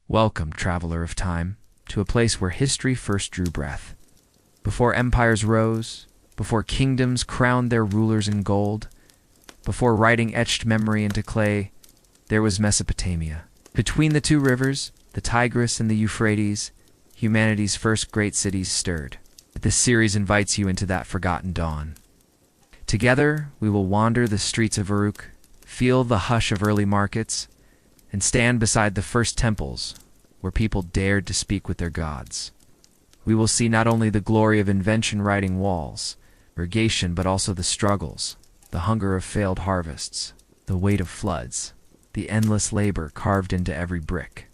Welcome, traveler of time, to a place where history first drew breath. Before empires rose, before kingdoms crowned their rulers in gold, before writing etched memory into clay, there was Mesopotamia. Between the two rivers, the Tigris and the Euphrates, humanity's first great cities stirred. This series invites you into that forgotten dawn. Together, we will wander the streets of Uruk, feel the hush of early markets, and stand beside the first temples where people dared to speak with their gods. We will see not only the glory of invention writing walls, irrigation, but also the struggles, the hunger of failed harvests, the weight of floods, the endless labor carved into every brick.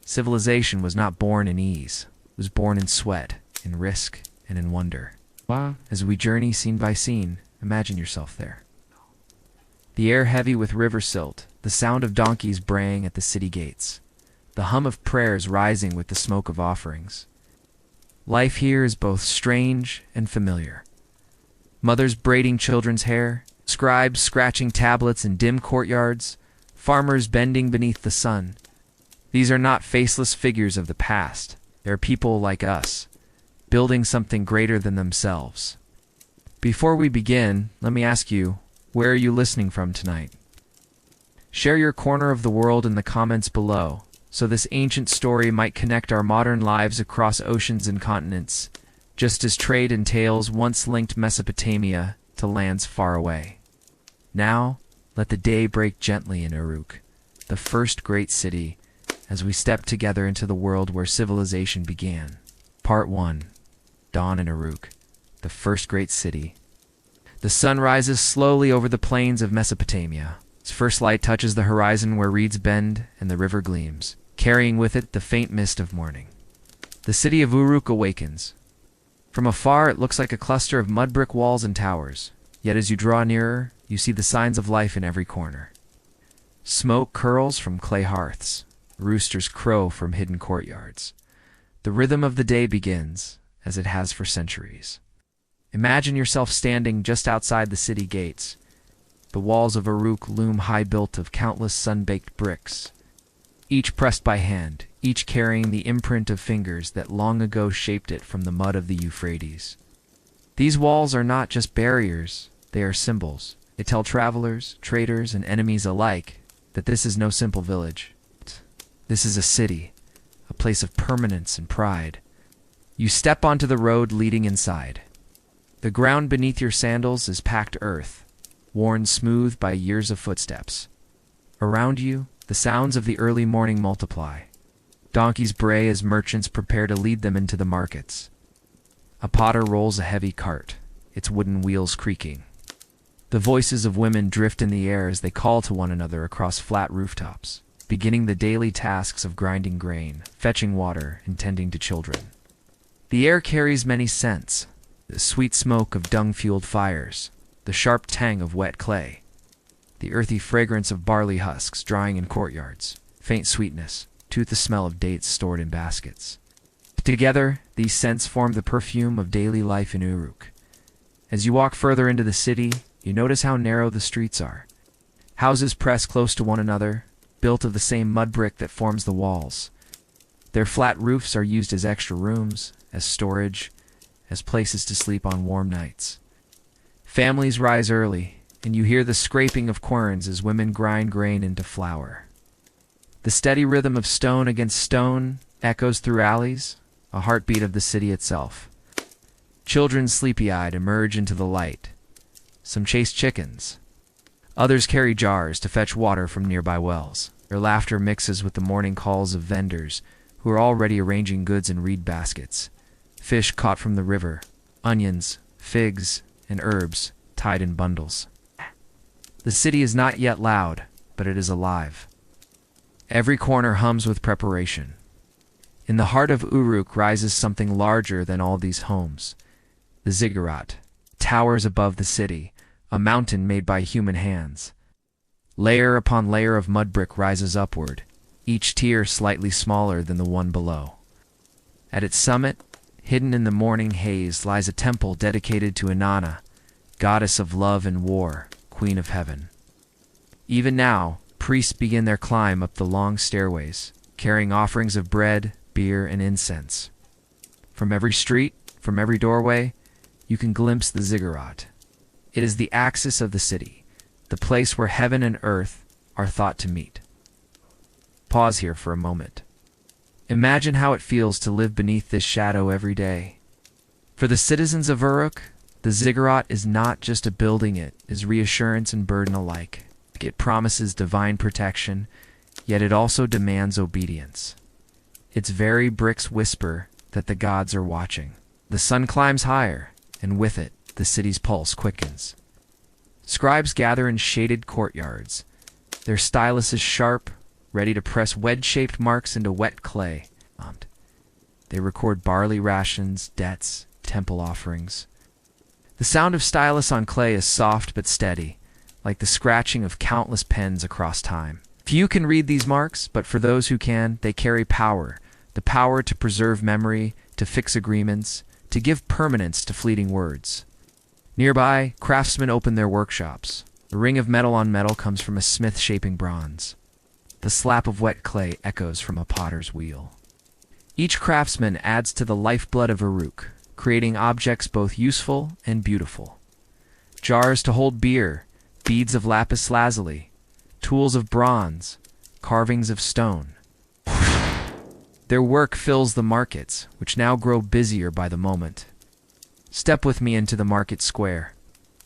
Civilization was not born in ease. It was born in sweat, in risk, and in wonder. Wow. As we journey scene by scene, imagine yourself there. The air heavy with river silt, the sound of donkeys braying at the city gates, the hum of prayers rising with the smoke of offerings. Life here is both strange and familiar. Mothers braiding children's hair, scribes scratching tablets in dim courtyards, farmers bending beneath the sun. These are not faceless figures of the past. They are people like us, building something greater than themselves. Before we begin, let me ask you, where are you listening from tonight? Share your corner of the world in the comments below, so this ancient story might connect our modern lives across oceans and continents, just as trade and tales once linked Mesopotamia to lands far away. Now, let the day break gently in Uruk, the first great city, as we step together into the world where civilization began. Part 1. Dawn in Uruk, the first great city. The sun rises slowly over the plains of Mesopotamia. Its first light touches the horizon where reeds bend and the river gleams, carrying with it the faint mist of morning. The city of Uruk awakens. From afar, it looks like a cluster of mud brick walls and towers, yet as you draw nearer, you see the signs of life in every corner. Smoke curls from clay hearths. Roosters crow from hidden courtyards. The rhythm of the day begins, as it has for centuries. Imagine yourself standing just outside the city gates. The walls of Uruk loom high, built of countless sun-baked bricks, each pressed by hand, each carrying the imprint of fingers that long ago shaped it from the mud of the Euphrates. These walls are not just barriers, they are symbols. They tell travelers, traders, and enemies alike that this is no simple village. This is a city, a place of permanence and pride. You step onto the road leading inside. The ground beneath your sandals is packed earth, worn smooth by years of footsteps. Around you, the sounds of the early morning multiply. Donkeys bray as merchants prepare to lead them into the markets. A potter rolls a heavy cart, its wooden wheels creaking. The voices of women drift in the air as they call to one another across flat rooftops, beginning the daily tasks of grinding grain, fetching water, and tending to children. The air carries many scents: the sweet smoke of dung-fueled fires, the sharp tang of wet clay, the earthy fragrance of barley husks drying in courtyards, faint sweetness, to the smell of dates stored in baskets. Together, these scents form the perfume of daily life in Uruk. As you walk further into the city, you notice how narrow the streets are. Houses press close to one another, built of the same mud brick that forms the walls. Their flat roofs are used as extra rooms, as storage, as places to sleep on warm nights. Families rise early, and you hear the scraping of querns as women grind grain into flour. The steady rhythm of stone against stone echoes through alleys, a heartbeat of the city itself. Children, sleepy-eyed, emerge into the light. Some chase chickens. Others carry jars to fetch water from nearby wells. Their laughter mixes with the morning calls of vendors who are already arranging goods in reed baskets. Fish caught from the river, onions, figs, and herbs tied in bundles. The city is not yet loud, but it is alive. Every corner hums with preparation. In the heart of Uruk rises something larger than all these homes. The ziggurat towers above the city, a mountain made by human hands. Layer upon layer of mud brick rises upward, each tier slightly smaller than the one below. At its summit, hidden in the morning haze, lies a temple dedicated to Inanna, goddess of love and war, queen of heaven. Even now, priests begin their climb up the long stairways, carrying offerings of bread, beer, and incense. From every street, from every doorway, you can glimpse the ziggurat. It is the axis of the city, the place where heaven and earth are thought to meet. Pause here for a moment. Imagine how it feels to live beneath this shadow every day. For the citizens of Uruk, the ziggurat is not just a building, it is reassurance and burden alike. It promises divine protection, yet it also demands obedience. Its very bricks whisper that the gods are watching. The sun climbs higher, and with it, the city's pulse quickens. Scribes gather in shaded courtyards, their styluses sharp, ready to press wedge-shaped marks into wet clay. They record barley rations, debts, temple offerings. The sound of stylus on clay is soft but steady, like the scratching of countless pens across time. Few can read these marks, but for those who can, they carry power. The power to preserve memory, to fix agreements, to give permanence to fleeting words. Nearby, craftsmen open their workshops. The ring of metal on metal comes from a smith shaping bronze. The slap of wet clay echoes from a potter's wheel. Each craftsman adds to the lifeblood of Uruk, creating objects both useful and beautiful. Jars to hold beer, beads of lapis lazuli, tools of bronze, carvings of stone. Their work fills the markets, which now grow busier by the moment. Step with me into the market square.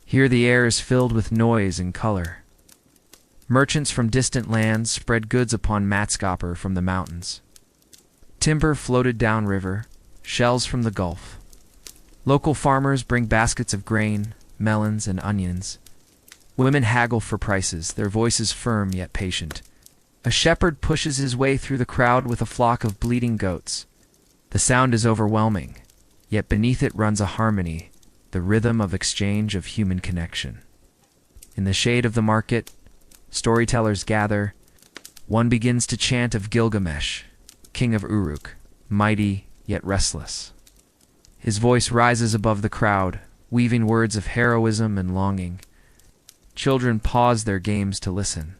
Here the air is filled with noise and color. Merchants from distant lands spread goods upon matskopper from the mountains. Timber floated downriver, shells from the Gulf. Local farmers bring baskets of grain, melons, and onions. Women haggle for prices, their voices firm yet patient. A shepherd pushes his way through the crowd with a flock of bleating goats. The sound is overwhelming, yet beneath it runs a harmony, the rhythm of exchange of human connection. In the shade of the market, storytellers gather. One begins to chant of Gilgamesh, king of Uruk, mighty yet restless. His voice rises above the crowd, weaving words of heroism and longing. Children pause their games to listen.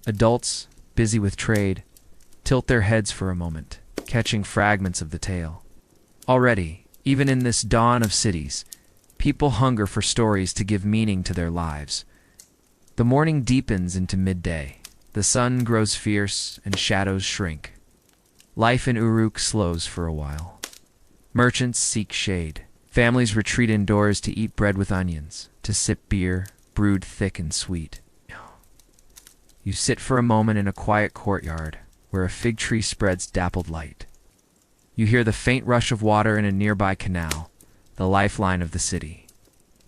Adults, busy with trade, tilt their heads for a moment, catching fragments of the tale. Already, even in this dawn of cities, people hunger for stories to give meaning to their lives. The morning deepens into midday. The sun grows fierce and shadows shrink. Life in Uruk slows for a while. Merchants seek shade. Families retreat indoors to eat bread with onions, to sip beer, brewed thick and sweet. You sit for a moment in a quiet courtyard, where a fig tree spreads dappled light. You hear the faint rush of water in a nearby canal, the lifeline of the city.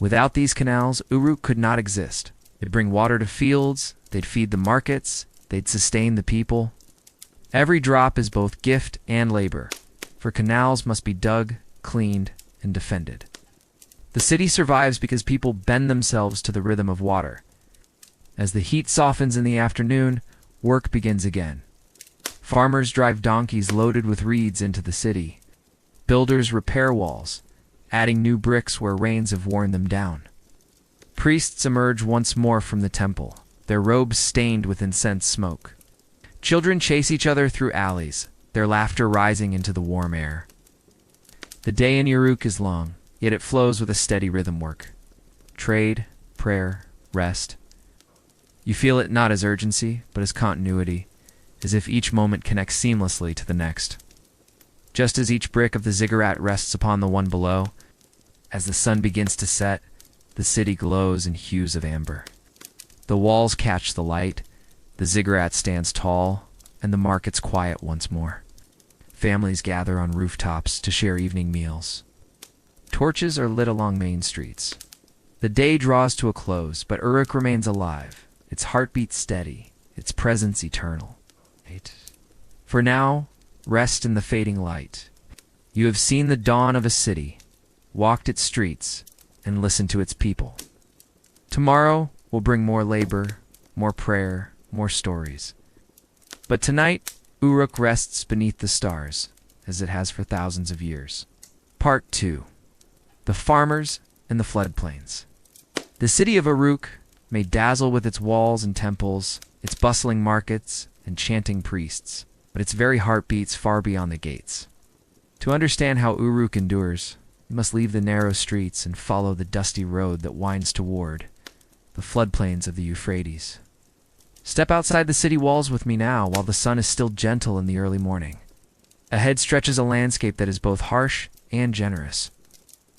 Without these canals, Uruk could not exist. They'd bring water to fields, they'd feed the markets, they'd sustain the people. Every drop is both gift and labor, for canals must be dug, cleaned, and defended. The city survives because people bend themselves to the rhythm of water. As the heat softens in the afternoon, work begins again. Farmers drive donkeys loaded with reeds into the city. Builders repair walls, adding new bricks where rains have worn them down. Priests emerge once more from the temple, their robes stained with incense smoke. Children chase each other through alleys, their laughter rising into the warm air. The day in Uruk is long, yet it flows with a steady rhythm work. Trade, prayer, rest. You feel it not as urgency, but as continuity, as if each moment connects seamlessly to the next. Just as each brick of the ziggurat rests upon the one below, as the sun begins to set, the city glows in hues of amber. The walls catch the light, the ziggurat stands tall, and the market's quiet once more. Families gather on rooftops to share evening meals. Torches are lit along main streets. The day draws to a close, but Uruk remains alive, its heartbeat steady, its presence eternal. For now, rest in the fading light. You have seen the dawn of a city, walked its streets, and listened to its people. Tomorrow will bring more labor, more prayer, more stories. But tonight, Uruk rests beneath the stars, as it has for thousands of years. Part 2. The Farmers and the Floodplains. The city of Uruk may dazzle with its walls and temples, its bustling markets and chanting priests, but its very heart beats far beyond the gates. To understand how Uruk endures, you must leave the narrow streets and follow the dusty road that winds toward the floodplains of the Euphrates. Step outside the city walls with me now while the sun is still gentle in the early morning. Ahead stretches a landscape that is both harsh and generous.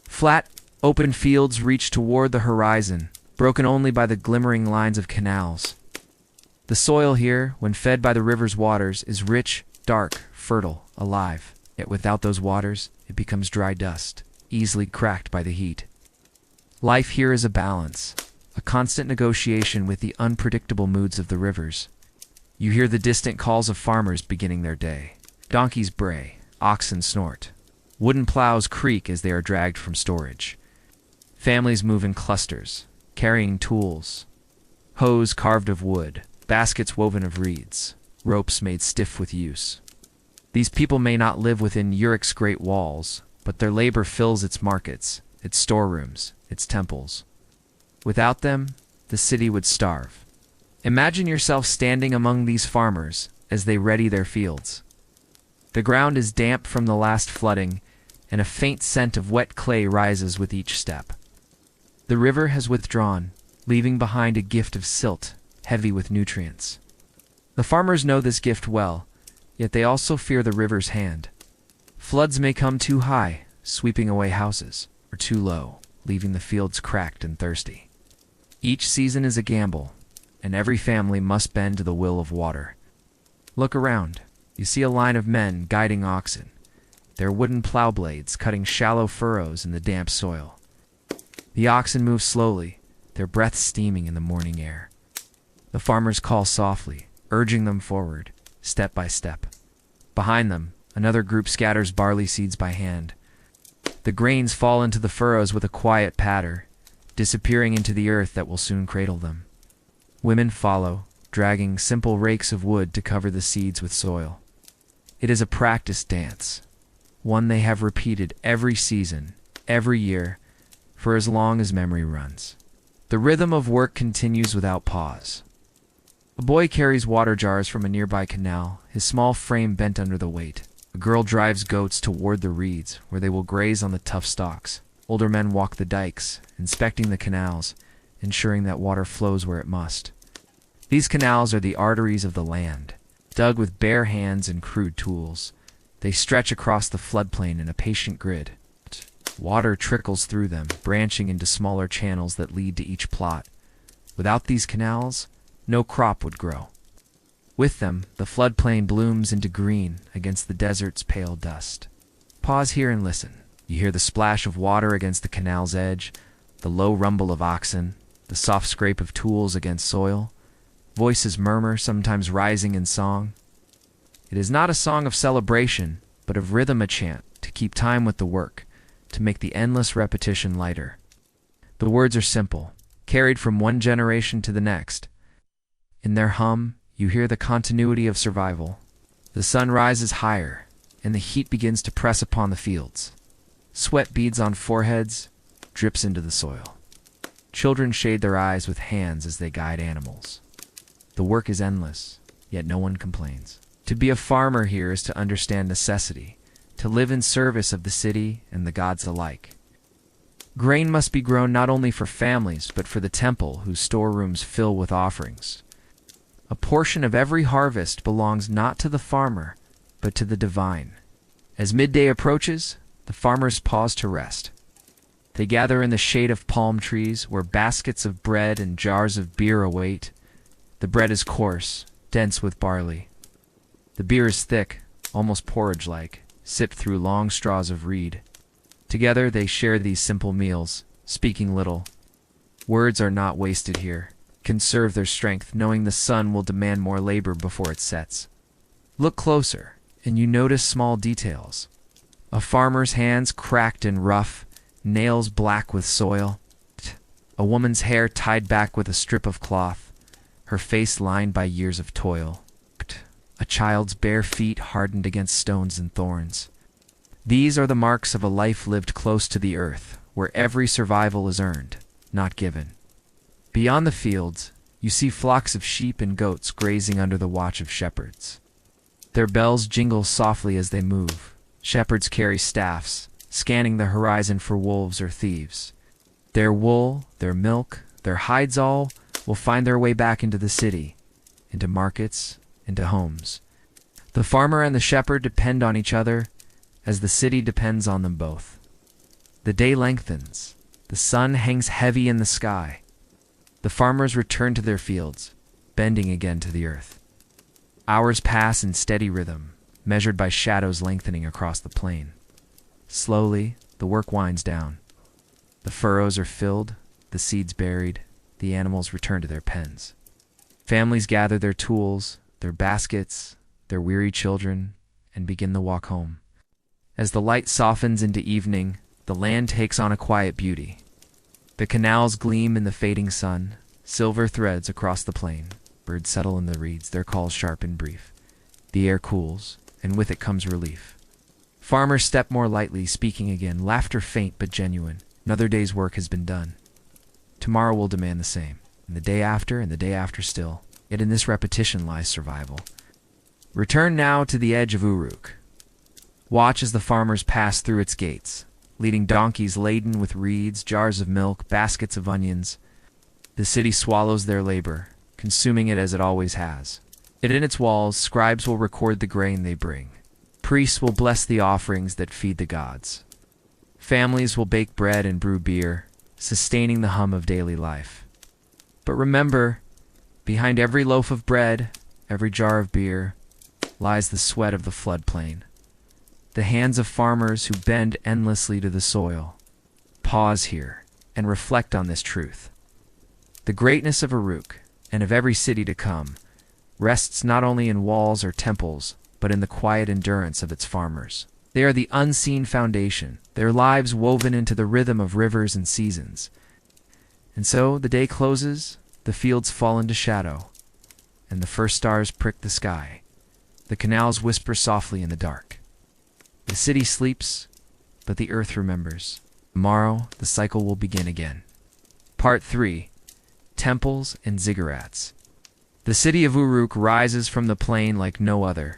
Flat, open fields reach toward the horizon, broken only by the glimmering lines of canals. The soil here, when fed by the river's waters, is rich, dark, fertile, alive. Yet without those waters, it becomes dry dust, easily cracked by the heat. Life here is a balance, a constant negotiation with the unpredictable moods of the rivers. You hear the distant calls of farmers beginning their day. Donkeys bray, oxen snort. Wooden plows creak as they are dragged from storage. Families move in clusters, carrying tools. Hoes carved of wood, baskets woven of reeds, ropes made stiff with use. These people may not live within Uruk's great walls, but their labor fills its markets, its storerooms, its temples. Without them, the city would starve. Imagine yourself standing among these farmers as they ready their fields. The ground is damp from the last flooding, and a faint scent of wet clay rises with each step. The river has withdrawn, leaving behind a gift of silt, heavy with nutrients. The farmers know this gift well, yet they also fear the river's hand. Floods may come too high, sweeping away houses, or too low, leaving the fields cracked and thirsty. Each season is a gamble, and every family must bend to the will of water. Look around. You see a line of men guiding oxen, their wooden plow blades cutting shallow furrows in the damp soil. The oxen move slowly, their breath steaming in the morning air. The farmers call softly, urging them forward, step by step. Behind them, another group scatters barley seeds by hand. The grains fall into the furrows with a quiet patter, disappearing into the earth that will soon cradle them. Women follow, dragging simple rakes of wood to cover the seeds with soil. It is a practiced dance, one they have repeated every season, every year, for as long as memory runs. The rhythm of work continues without pause. A boy carries water jars from a nearby canal, his small frame bent under the weight. A girl drives goats toward the reeds, where they will graze on the tough stalks. Older men walk the dikes, inspecting the canals, ensuring that water flows where it must. These canals are the arteries of the land, dug with bare hands and crude tools. They stretch across the floodplain in a patient grid. Water trickles through them, branching into smaller channels that lead to each plot. Without these canals, no crop would grow. With them, the floodplain blooms into green against the desert's pale dust. Pause here and listen. You hear the splash of water against the canal's edge, the low rumble of oxen, the soft scrape of tools against soil. Voices murmur, sometimes rising in song. It is not a song of celebration, but of rhythm, a chant, to keep time with the work, to make the endless repetition lighter. The words are simple, carried from one generation to the next. In their hum, you hear the continuity of survival. The sun rises higher, and the heat begins to press upon the fields. Sweat beads on foreheads, drips into the soil. Children shade their eyes with hands as they guide animals. The work is endless, yet no one complains. To be a farmer here is to understand necessity, to live in service of the city and the gods alike. Grain must be grown not only for families, but for the temple, whose storerooms fill with offerings. A portion of every harvest belongs not to the farmer, but to the divine. As midday approaches, the farmers pause to rest. They gather in the shade of palm trees, where baskets of bread and jars of beer await. The bread is coarse, dense with barley. The beer is thick, almost porridge-like, sipped through long straws of reed. Together they share these simple meals, speaking little. Words are not wasted here. Conserve their strength, knowing the sun will demand more labor before it sets. Look closer, and you notice small details. A farmer's hands cracked and rough, nails black with soil. A woman's hair tied back with a strip of cloth, her face lined by years of toil. A child's bare feet hardened against stones and thorns. These are the marks of a life lived close to the earth, where every survival is earned, not given. Beyond the fields, you see flocks of sheep and goats grazing under the watch of shepherds. Their bells jingle softly as they move. Shepherds carry staffs, scanning the horizon for wolves or thieves. Their wool, their milk, their hides all will find their way back into the city, into markets, into homes. The farmer and the shepherd depend on each other as the city depends on them both. The day lengthens. The sun hangs heavy in the sky. The farmers return to their fields, bending again to the earth. Hours pass in steady rhythm, measured by shadows lengthening across the plain. Slowly, the work winds down. The furrows are filled, the seeds buried, the animals return to their pens. Families gather their tools, their baskets, their weary children, and begin the walk home. As the light softens into evening, the land takes on a quiet beauty. The canals gleam in the fading sun, silver threads across the plain. Birds settle in the reeds, their calls sharp and brief. The air cools, and with it comes relief. Farmers step more lightly, speaking again, laughter faint but genuine. Another day's work has been done. Tomorrow will demand the same, and the day after still. Yet in this repetition lies survival. Return now to the edge of Uruk. Watch as the farmers pass through its gates, leading donkeys laden with reeds, jars of milk, baskets of onions. The city swallows their labor, consuming it as it always has. Yet in its walls, scribes will record the grain they bring. Priests will bless the offerings that feed the gods. Families will bake bread and brew beer, sustaining the hum of daily life. But remember, behind every loaf of bread, every jar of beer, lies the sweat of the floodplain. The hands of farmers who bend endlessly to the soil. Pause here and reflect on this truth. The greatness of Uruk, and of every city to come, rests not only in walls or temples, but in the quiet endurance of its farmers. They are the unseen foundation, their lives woven into the rhythm of rivers and seasons. And so the day closes, the fields fall into shadow, and the first stars prick the sky. The canals whisper softly in the dark. The city sleeps, but the earth remembers. Tomorrow, the cycle will begin again. Part 3. Temples and Ziggurats. The city of Uruk rises from the plain like no other.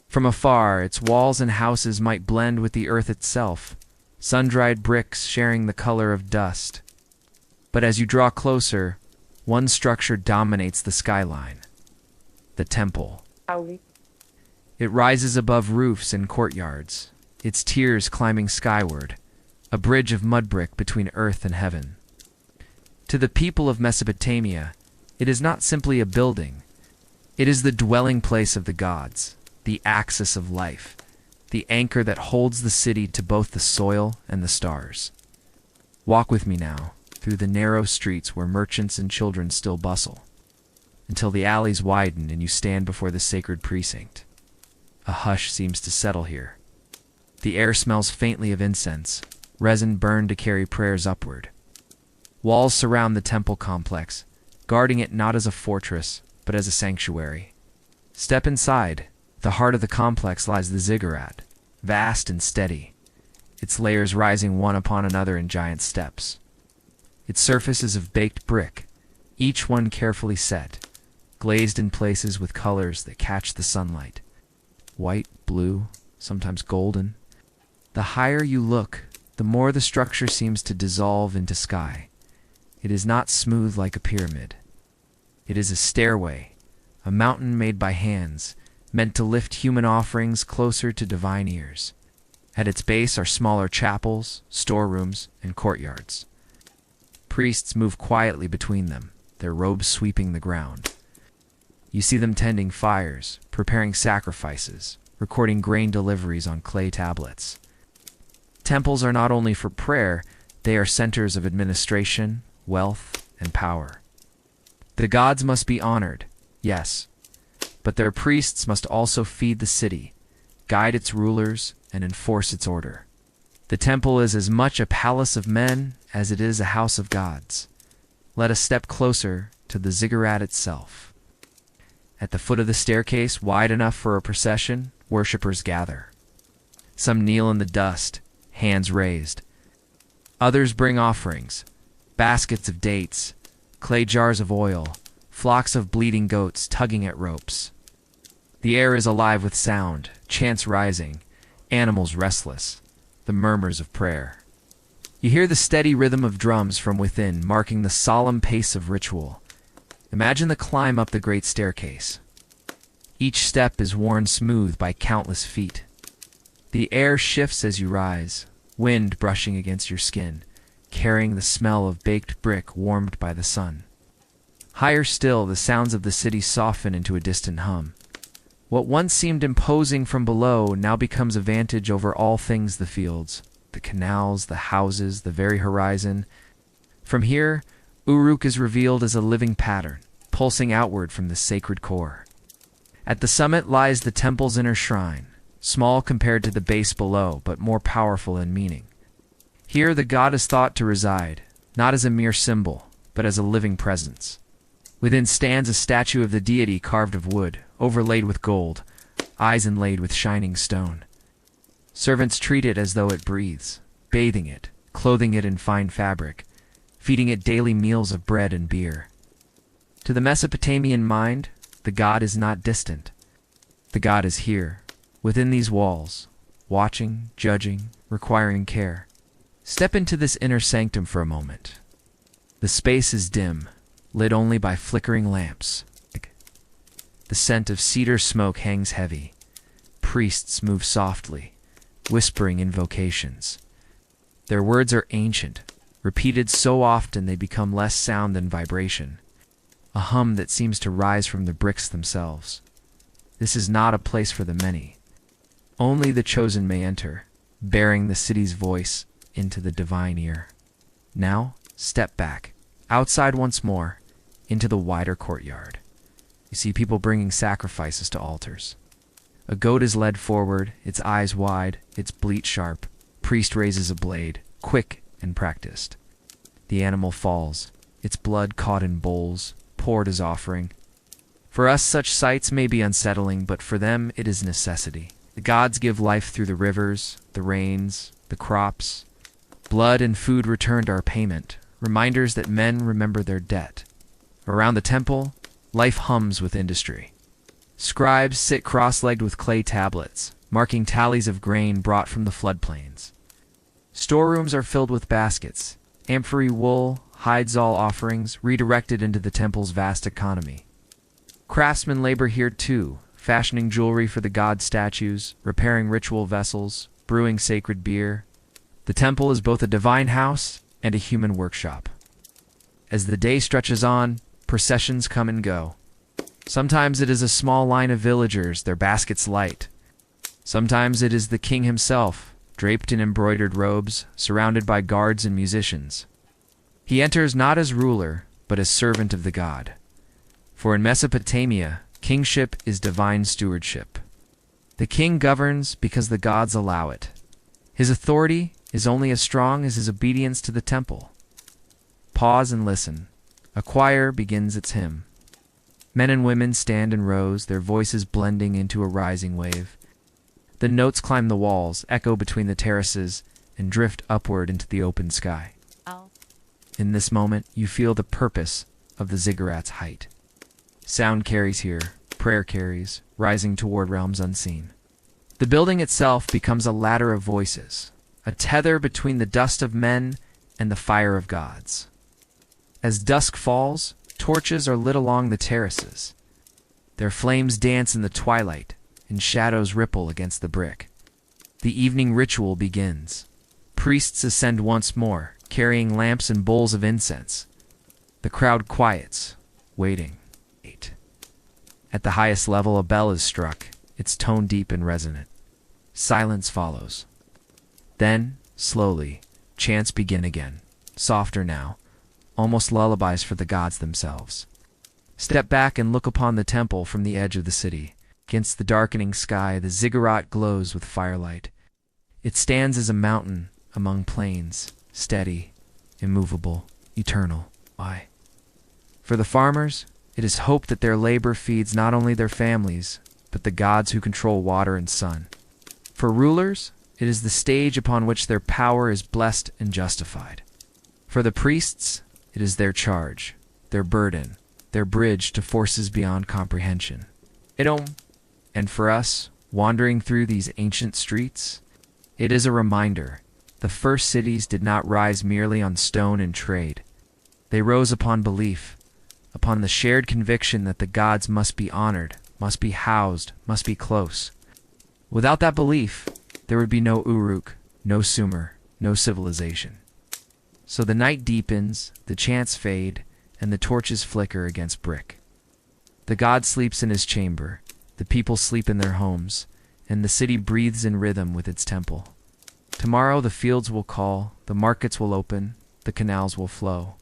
From afar, its walls and houses might blend with the earth itself, sun-dried bricks sharing the color of dust. But as you draw closer, one structure dominates the skyline: the temple. It rises above roofs and courtyards, its tiers climbing skyward, a bridge of mud brick between earth and heaven. To the people of Mesopotamia, it is not simply a building. It is the dwelling place of the gods, the axis of life, the anchor that holds the city to both the soil and the stars. Walk with me now, through the narrow streets where merchants and children still bustle, until the alleys widen and you stand before the sacred precinct. A hush seems to settle here. The air smells faintly of incense, resin burned to carry prayers upward. Walls surround the temple complex, guarding it not as a fortress, but as a sanctuary. Step inside. The heart of the complex lies the ziggurat, vast and steady, its layers rising one upon another in giant steps. Its surface is of baked brick, each one carefully set, glazed in places with colors that catch the sunlight. White, blue, sometimes golden. The higher you look, the more the structure seems to dissolve into sky. It is not smooth like a pyramid. It is a stairway, a mountain made by hands, meant to lift human offerings closer to divine ears. At its base are smaller chapels, storerooms, and courtyards. Priests move quietly between them, their robes sweeping the ground. You see them tending fires, preparing sacrifices, recording grain deliveries on clay tablets. Temples are not only for prayer, they are centers of administration, wealth, and power. The gods must be honored, yes, but their priests must also feed the city, guide its rulers, and enforce its order. The temple is as much a palace of men as it is a house of gods. Let us step closer to the ziggurat itself. At the foot of the staircase, wide enough for a procession, worshippers gather. Some kneel in the dust, hands raised. Others bring offerings, baskets of dates, clay jars of oil, flocks of bleeding goats tugging at ropes. The air is alive with sound, chants rising, animals restless, the murmurs of prayer. You hear the steady rhythm of drums from within, marking the solemn pace of ritual. Imagine the climb up the great staircase. Each step is worn smooth by countless feet. The air shifts as you rise, wind brushing against your skin, carrying the smell of baked brick warmed by the sun. Higher still, the sounds of the city soften into a distant hum. What once seemed imposing from below now becomes a vantage over all things: the fields, the canals, the houses, the very horizon. From here, Uruk is revealed as a living pattern, pulsing outward from the sacred core. At the summit lies the temple's inner shrine, small compared to the base below, but more powerful in meaning. Here the god is thought to reside, not as a mere symbol, but as a living presence. Within stands a statue of the deity carved of wood, overlaid with gold, eyes inlaid with shining stone. Servants treat it as though it breathes, bathing it, clothing it in fine fabric, feeding it daily meals of bread and beer. To the Mesopotamian mind, the god is not distant. The god is here, within these walls, watching, judging, requiring care. Step into this inner sanctum for a moment. The space is dim, lit only by flickering lamps. The scent of cedar smoke hangs heavy. Priests move softly, whispering invocations. Their words are ancient, repeated so often they become less sound than vibration, a hum that seems to rise from the bricks themselves. This is not a place for the many. Only the chosen may enter, bearing the city's voice into the divine ear. Now, step back, outside once more, into the wider courtyard. You see people bringing sacrifices to altars. A goat is led forward, its eyes wide, its bleat sharp. Priest raises a blade, quick and practiced. The animal falls, its blood caught in bowls, poured as offering. For us such sights may be unsettling, but for them it is necessity. The gods give life through the rivers, the rains, the crops. Blood and food returned our payment, reminders that men remember their debt. Around the temple, life hums with industry. Scribes sit cross-legged with clay tablets, marking tallies of grain brought from the floodplains. Storerooms are filled with baskets, amphory wool, hides all offerings, redirected into the temple's vast economy. Craftsmen labor here too, fashioning jewelry for the god statues, repairing ritual vessels, brewing sacred beer. The temple is both a divine house and a human workshop. As the day stretches on, processions come and go. Sometimes it is a small line of villagers, their baskets light. Sometimes it is the king himself, draped in embroidered robes, surrounded by guards and musicians. He enters not as ruler, but as servant of the god. For in Mesopotamia, kingship is divine stewardship. The king governs because the gods allow it. His authority is only as strong as his obedience to the temple. Pause and listen. A choir begins its hymn. Men and women stand in rows, their voices blending into a rising wave. The notes climb the walls, echo between the terraces, and drift upward into the open sky. In this moment, you feel the purpose of the ziggurat's height. Sound carries here, prayer carries, rising toward realms unseen. The building itself becomes a ladder of voices, a tether between the dust of men and the fire of gods. As dusk falls, torches are lit along the terraces. Their flames dance in the twilight, and shadows ripple against the brick. The evening ritual begins. Priests ascend once more, carrying lamps and bowls of incense. The crowd quiets, waiting. At the highest level, a bell is struck, its tone deep and resonant. Silence follows. Then, slowly, chants begin again, softer now, almost lullabies for the gods themselves. Step back and look upon the temple from the edge of the city. Against the darkening sky, the ziggurat glows with firelight. It stands as a mountain among plains, steady, immovable, eternal. Why? For the farmers, it is hope that their labor feeds not only their families, but the gods who control water and sun. For rulers, it is the stage upon which their power is blessed and justified. For the priests, it is their charge, their burden, their bridge to forces beyond comprehension. And for us, wandering through these ancient streets, it is a reminder. The first cities did not rise merely on stone and trade. They rose upon belief, upon the shared conviction that the gods must be honored, must be housed, must be close. Without that belief, there would be no Uruk, no Sumer, no civilization. So the night deepens, the chants fade, and the torches flicker against brick. The god sleeps in his chamber, the people sleep in their homes, and the city breathes in rhythm with its temple. Tomorrow the fields will call, the markets will open, the canals will flow.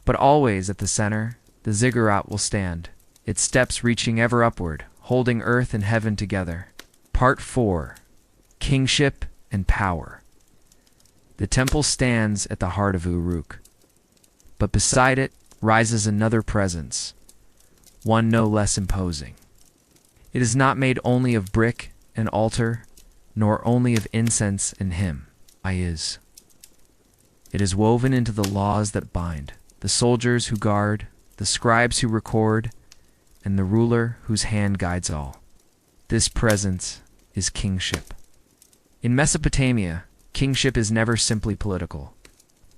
But always at the center, the ziggurat will stand, its steps reaching ever upward, holding earth and heaven together. Part 4. Kingship and Power. The temple stands at the heart of Uruk. But beside it rises another presence, one no less imposing. It is not made only of brick and altar, nor only of incense and hymn. It is woven into the laws that bind, the soldiers who guard, the scribes who record, and the ruler whose hand guides all. This presence is kingship. In Mesopotamia, kingship is never simply political.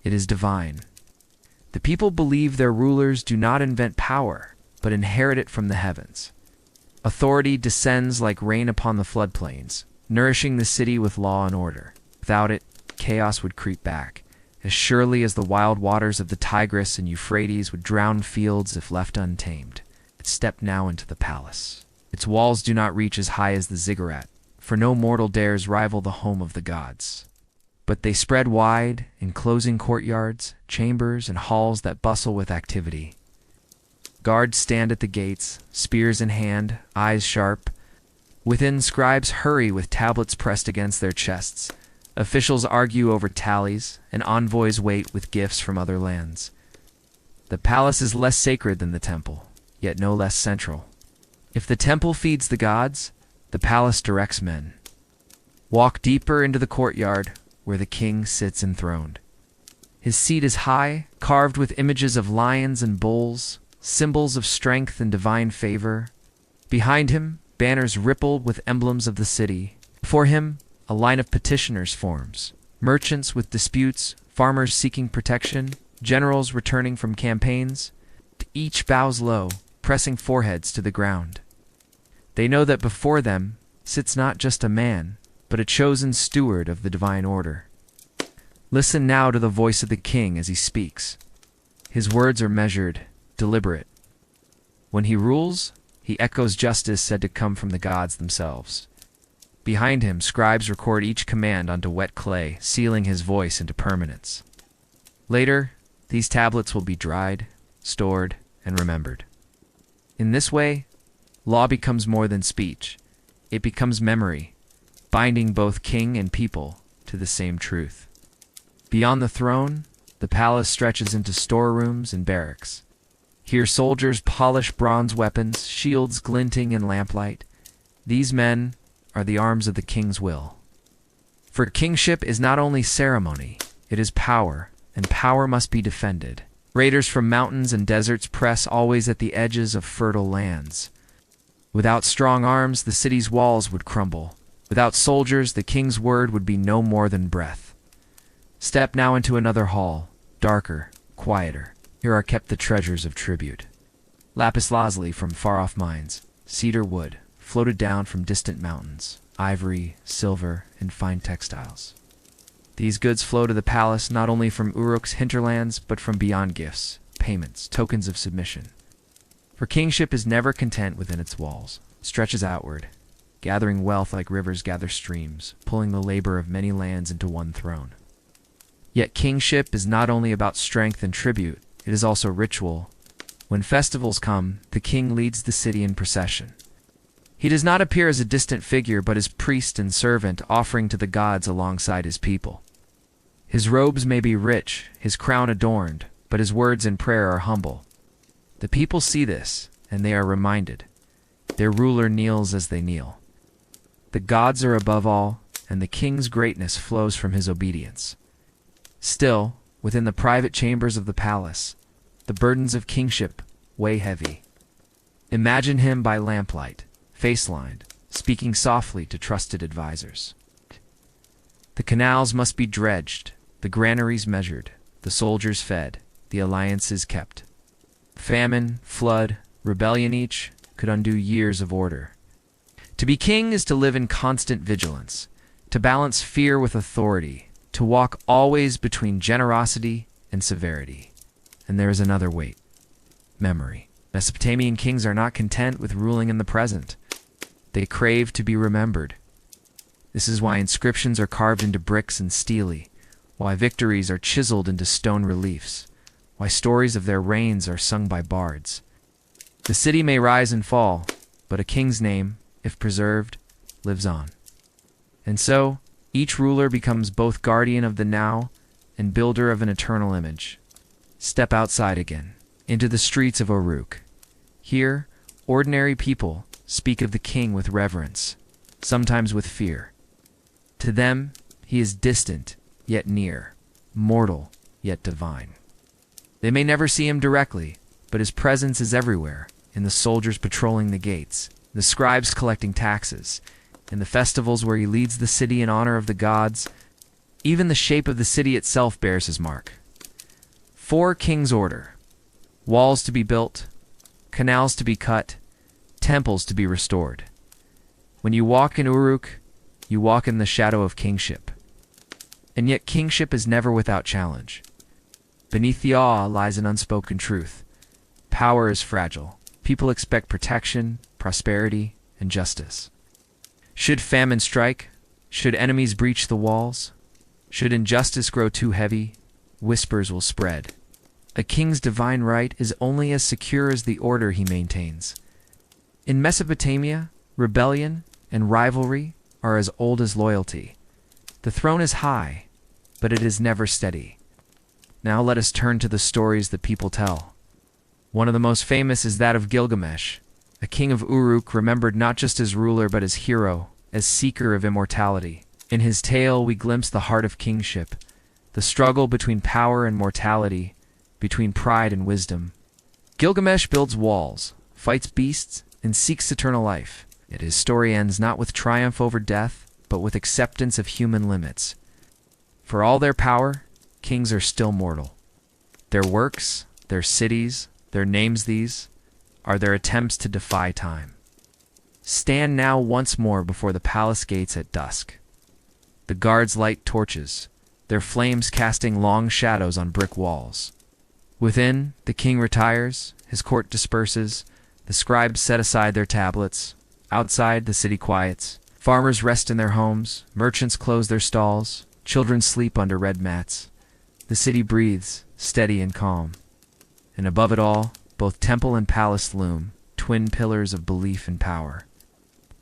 It is divine. The people believe their rulers do not invent power, but inherit it from the heavens. Authority descends like rain upon the floodplains, nourishing the city with law and order. Without it, chaos would creep back, as surely as the wild waters of the Tigris and Euphrates would drown fields if left untamed. Step now into the palace. Its walls do not reach as high as the ziggurat, for no mortal dares rival the home of the gods. But they spread wide, enclosing courtyards, chambers, and halls that bustle with activity. Guards stand at the gates, spears in hand, eyes sharp. Within, scribes hurry with tablets pressed against their chests. Officials argue over tallies, and envoys wait with gifts from other lands. The palace is less sacred than the temple, yet no less central. If the temple feeds the gods, the palace directs men. Walk deeper into the courtyard, where the king sits enthroned. His seat is high, carved with images of lions and bulls, symbols of strength and divine favor. Behind him, banners ripple with emblems of the city. Before him, a line of petitioners forms. Merchants with disputes, farmers seeking protection, generals returning from campaigns. Each bows low, pressing foreheads to the ground. They know that before them sits not just a man, but a chosen steward of the divine order. Listen now to the voice of the king as he speaks. His words are measured, deliberate. When he rules, he echoes justice said to come from the gods themselves. Behind him, scribes record each command onto wet clay, sealing his voice into permanence. Later, these tablets will be dried, stored, and remembered. In this way, law becomes more than speech. It becomes memory, binding both king and people to the same truth. Beyond the throne, the palace stretches into storerooms and barracks. Here soldiers polish bronze weapons, shields glinting in lamplight. These men are the arms of the king's will. For kingship is not only ceremony, it is power, and power must be defended. Raiders from mountains and deserts press always at the edges of fertile lands. Without strong arms, the city's walls would crumble. Without soldiers, the king's word would be no more than breath. Step now into another hall, darker, quieter. Here are kept the treasures of tribute. Lapis lazuli from far-off mines, cedar wood, floated down from distant mountains, ivory, silver, and fine textiles. These goods flow to the palace not only from Uruk's hinterlands, but from beyond gifts, payments, tokens of submission. For kingship is never content within its walls, stretches outward, gathering wealth like rivers gather streams, pulling the labor of many lands into one throne. Yet kingship is not only about strength and tribute, it is also ritual. When festivals come, the king leads the city in procession. He does not appear as a distant figure, but as priest and servant offering to the gods alongside his people. His robes may be rich, his crown adorned, but his words in prayer are humble. The people see this, and they are reminded. Their ruler kneels as they kneel. The gods are above all, and the king's greatness flows from his obedience. Still, within the private chambers of the palace, the burdens of kingship weigh heavy. Imagine him by lamplight, face-lined, speaking softly to trusted advisors. The canals must be dredged, the granaries measured, the soldiers fed, the alliances kept. Famine, flood, rebellion each could undo years of order. To be king is to live in constant vigilance, to balance fear with authority, to walk always between generosity and severity. And there is another weight: memory. Mesopotamian kings are not content with ruling in the present. They crave to be remembered. This is why inscriptions are carved into bricks and stele, why victories are chiseled into stone reliefs, why stories of their reigns are sung by bards. The city may rise and fall, but a king's name, if preserved, lives on. And so, each ruler becomes both guardian of the now and builder of an eternal image. Step outside again, into the streets of Uruk. Here, ordinary people speak of the king with reverence, sometimes with fear. To them, he is distant, yet near, mortal, yet divine. They may never see him directly, but his presence is everywhere, in the soldiers patrolling the gates, the scribes collecting taxes, in the festivals where he leads the city in honor of the gods. Even the shape of the city itself bears his mark. 4 kings' order: walls to be built, canals to be cut, temples to be restored. When you walk in Uruk, you walk in the shadow of kingship. And yet kingship is never without challenge. Beneath the awe lies an unspoken truth. Power is fragile. People expect protection, prosperity, and justice. Should famine strike? Should enemies breach the walls? Should injustice grow too heavy? Whispers will spread. A king's divine right is only as secure as the order he maintains. In Mesopotamia, rebellion and rivalry are as old as loyalty. The throne is high, but it is never steady. Now let us turn to the stories that people tell. One of the most famous is that of Gilgamesh, a king of Uruk remembered not just as ruler but as hero, as seeker of immortality. In his tale we glimpse the heart of kingship, the struggle between power and mortality, between pride and wisdom. Gilgamesh builds walls, fights beasts, and seeks eternal life. Yet his story ends not with triumph over death, but with acceptance of human limits. For all their power, kings are still mortal. Their works, their cities, their names, these are their attempts to defy time. Stand now once more before the palace gates at dusk. The guards light torches, their flames casting long shadows on brick walls. Within, the king retires, his court disperses, the scribes set aside their tablets. Outside, the city quiets. Farmers rest in their homes, merchants close their stalls, children sleep under red mats. The city breathes, steady and calm. And above it all, both temple and palace loom, twin pillars of belief and power.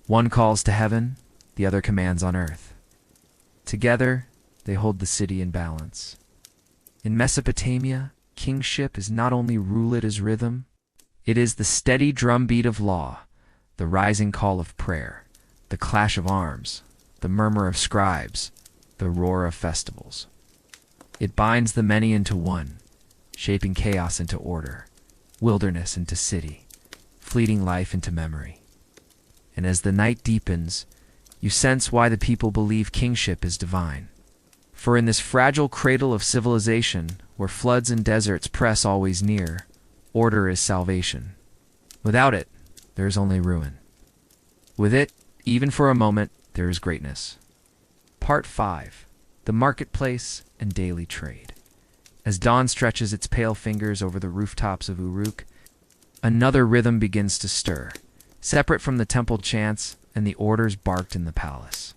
One calls to heaven, the other commands on earth. Together, they hold the city in balance. In Mesopotamia, kingship is not only ruled as rhythm, it is the steady drumbeat of law, the rising call of prayer, the clash of arms, the murmur of scribes, the roar of festivals. It binds the many into one, shaping chaos into order, wilderness into city, fleeting life into memory. And as the night deepens, you sense why the people believe kingship is divine. For in this fragile cradle of civilization, where floods and deserts press always near, order is salvation. Without it, there is only ruin. With it, even for a moment, there is greatness. Part 5. The Marketplace and Daily Trade. As dawn stretches its pale fingers over the rooftops of Uruk, another rhythm begins to stir, separate from the temple chants and the orders barked in the palace.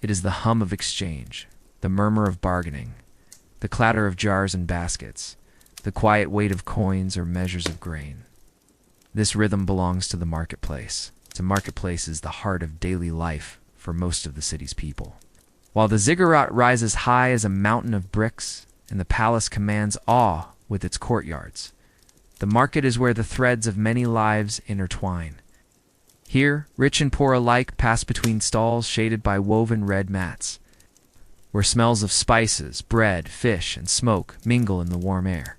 It is the hum of exchange, the murmur of bargaining, the clatter of jars and baskets, the quiet weight of coins or measures of grain. This rhythm belongs to the marketplace. The marketplace is the heart of daily life for most of the city's people. While the ziggurat rises high as a mountain of bricks, and the palace commands awe with its courtyards, the market is where the threads of many lives intertwine. Here, rich and poor alike pass between stalls shaded by woven red mats, where smells of spices, bread, fish, and smoke mingle in the warm air.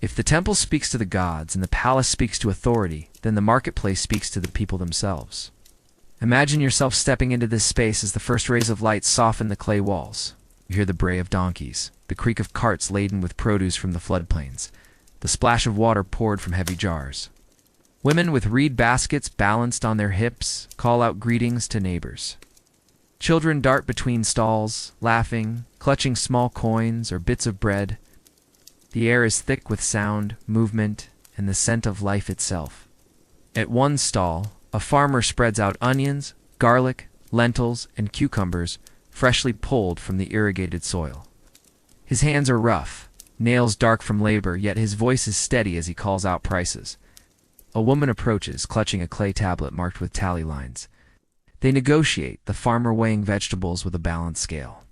If the temple speaks to the gods and the palace speaks to authority, then the marketplace speaks to the people themselves. Imagine yourself stepping into this space as the first rays of light soften the clay walls. You hear the bray of donkeys, the creak of carts laden with produce from the floodplains, the splash of water poured from heavy jars. Women with reed baskets balanced on their hips call out greetings to neighbors. Children dart between stalls, laughing, clutching small coins or bits of bread. The air is thick with sound, movement, and the scent of life itself. At one stall, a farmer spreads out onions, garlic, lentils, and cucumbers freshly pulled from the irrigated soil. His hands are rough, nails dark from labor, yet his voice is steady as he calls out prices. A woman approaches, clutching a clay tablet marked with tally lines. They negotiate, the farmer weighing vegetables with a balanced scale.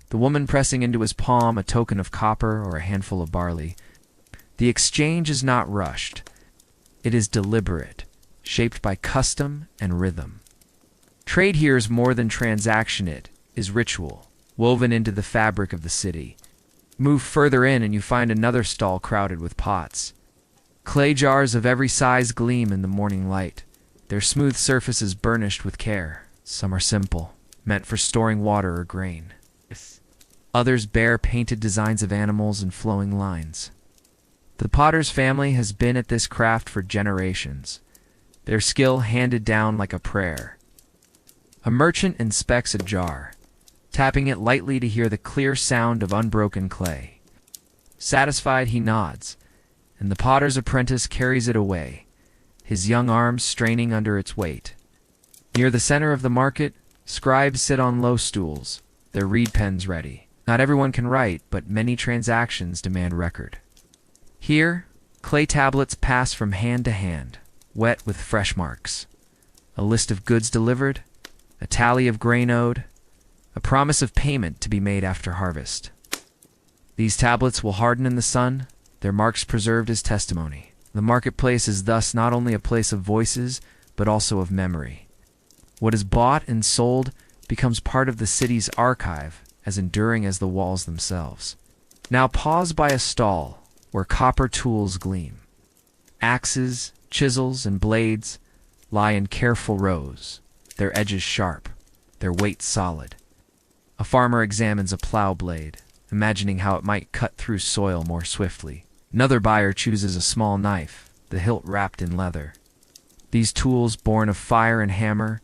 The woman pressing into his palm a token of copper or a handful of barley. The exchange is not rushed. It is deliberate, shaped by custom and rhythm. Trade here is more than transaction, it is ritual, woven into the fabric of the city. Move further in and you find another stall crowded with pots. Clay jars of every size gleam in the morning light, their smooth surfaces burnished with care. Some are simple, meant for storing water or grain. Others bear painted designs of animals and flowing lines. The potter's family has been at this craft for generations, their skill handed down like a prayer. A merchant inspects a jar, tapping it lightly to hear the clear sound of unbroken clay. Satisfied, he nods, and the potter's apprentice carries it away, his young arms straining under its weight. Near the center of the market, scribes sit on low stools, their reed pens ready. Not everyone can write, but many transactions demand record. Here, clay tablets pass from hand to hand, wet with fresh marks. A list of goods delivered, a tally of grain owed, a promise of payment to be made after harvest. These tablets will harden in the sun, their marks preserved as testimony. The marketplace is thus not only a place of voices, but also of memory. What is bought and sold becomes part of the city's archive, as enduring as the walls themselves. Now pause by a stall where copper tools gleam. Axes, chisels, and blades lie in careful rows, their edges sharp, their weight solid. A farmer examines a plow blade, imagining how it might cut through soil more swiftly. Another buyer chooses a small knife, the hilt wrapped in leather. These tools, born of fire and hammer,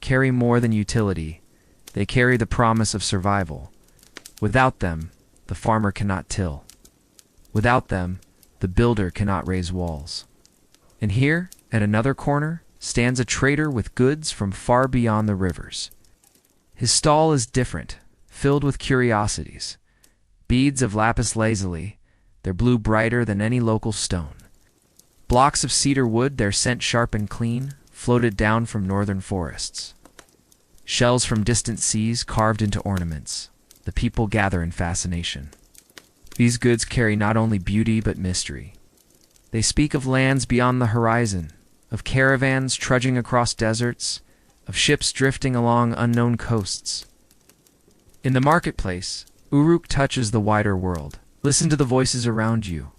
carry more than utility. They carry the promise of survival. Without them, the farmer cannot till. Without them, the builder cannot raise walls. And here, at another corner, stands a trader with goods from far beyond the rivers. His stall is different, filled with curiosities. Beads of lapis lazuli, their blue brighter than any local stone. Blocks of cedar wood, their scent sharp and clean, floated down from northern forests. Shells from distant seas carved into ornaments. The people gather in fascination. These goods carry not only beauty but mystery. They speak of lands beyond the horizon, of caravans trudging across deserts, of ships drifting along unknown coasts. In the marketplace, Uruk touches the wider world. Listen to the voices around you.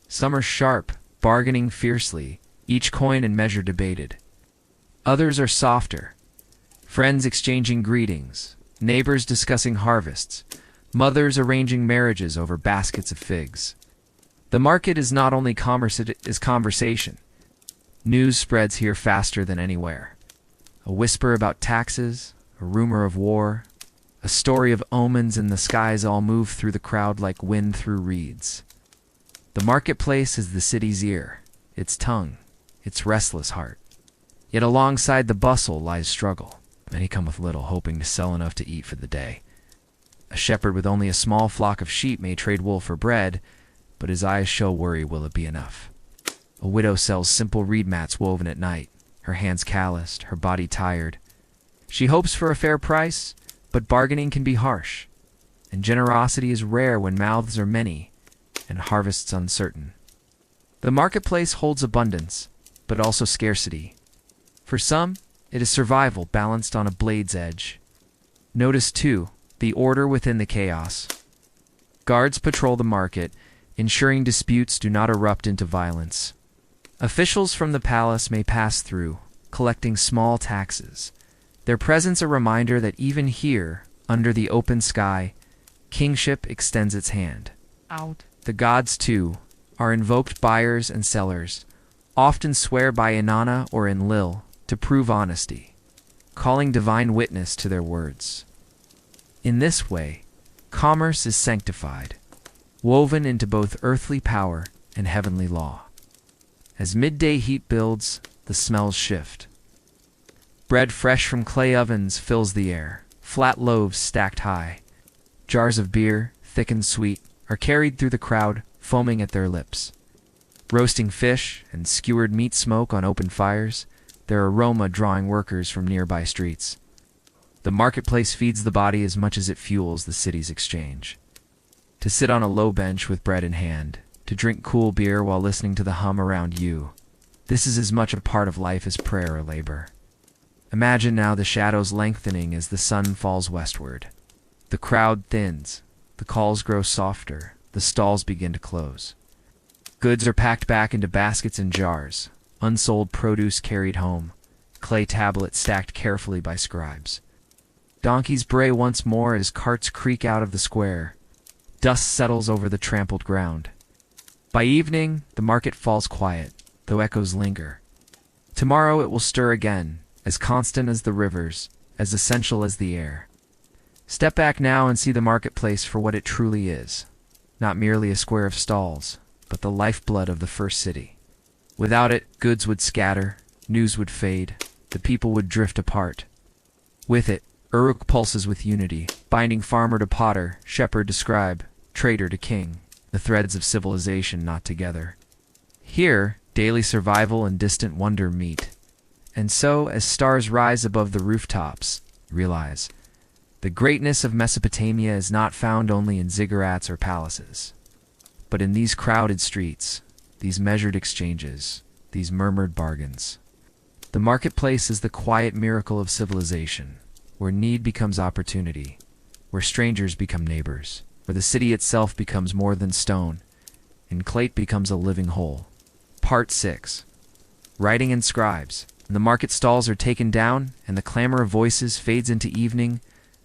Some are sharp, bargaining fiercely, each coin and measure debated. Others are softer, friends exchanging greetings, neighbors discussing harvests, mothers arranging marriages over baskets of figs. The market is not only commerce, it is conversation. News spreads here faster than anywhere. A whisper about taxes, a rumor of war, a story of omens in the skies all move through the crowd like wind through reeds. The marketplace is the city's ear, its tongue, its restless heart. Yet alongside the bustle lies struggle. Many come with little, hoping to sell enough to eat for the day. A shepherd with only a small flock of sheep may trade wool for bread, but his eyes show worry, will it be enough? A widow sells simple reed mats woven at night, her hands calloused, her body tired. She hopes for a fair price, but bargaining can be harsh, and generosity is rare when mouths are many and harvests uncertain. The marketplace holds abundance, but also scarcity. For some, it is survival balanced on a blade's edge. Notice, too, the order within the chaos. Guards patrol the market, ensuring disputes do not erupt into violence. Officials from the palace may pass through, collecting small taxes, their presence a reminder that even here, under the open sky, kingship extends its hand. Out. The gods, too, are invoked buyers and sellers, often swear by Inanna or Enlil to prove honesty, calling divine witness to their words. In this way, commerce is sanctified, woven into both earthly power and heavenly law. As midday heat builds, the smells shift. Bread fresh from clay ovens fills the air, flat loaves stacked high. Jars of beer, thick and sweet, are carried through the crowd, foaming at their lips. Roasting fish and skewered meat smoke on open fires, their aroma drawing workers from nearby streets. The marketplace feeds the body as much as it fuels the city's exchange. To sit on a low bench with bread in hand, to drink cool beer while listening to the hum around you, this is as much a part of life as prayer or labor. Imagine now the shadows lengthening as the sun falls westward. The crowd thins, the calls grow softer, the stalls begin to close. Goods are packed back into baskets and jars, unsold produce carried home, clay tablets stacked carefully by scribes. Donkeys bray once more as carts creak out of the square. Dust settles over the trampled ground. By evening, the market falls quiet, though echoes linger. Tomorrow it will stir again, as constant as the rivers, as essential as the air. Step back now and see the marketplace for what it truly is. Not merely a square of stalls, but the lifeblood of the first city. Without it, goods would scatter, news would fade, the people would drift apart. With it, Uruk pulses with unity, binding farmer to potter, shepherd to scribe, trader to king, the threads of civilization knot together. Here, daily survival and distant wonder meet. And so, as stars rise above the rooftops, realize the greatness of Mesopotamia is not found only in ziggurats or palaces, but in these crowded streets, these measured exchanges, these murmured bargains. The marketplace is the quiet miracle of civilization, where need becomes opportunity, where strangers become neighbors, where the city itself becomes more than stone, and Klate becomes a living whole. Part 6. Writing and scribes. When the market stalls are taken down, and the clamor of voices fades into evening,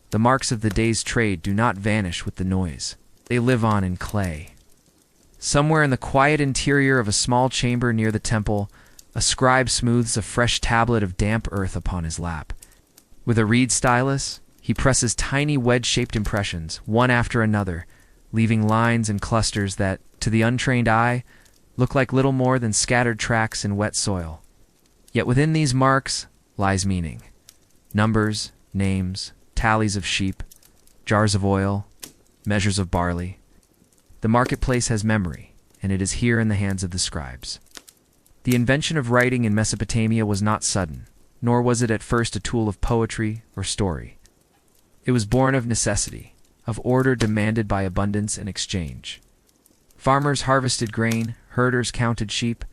the marks of the day's trade do not vanish with the noise. They live on in clay. Somewhere in the quiet interior of a small chamber near the temple, a scribe smooths a fresh tablet of damp earth upon his lap. With a reed stylus, he presses tiny wedge-shaped impressions, one after another, leaving lines and clusters that, to the untrained eye, look like little more than scattered tracks in wet soil. Yet within these marks lies meaning. Numbers, names, tallies of sheep, jars of oil, measures of barley. The marketplace has memory, and it is here in the hands of the scribes. The invention of writing in Mesopotamia was not sudden, nor was it at first a tool of poetry or story. It was born of necessity, of order demanded by abundance and exchange. Farmers harvested grain, herders counted sheep,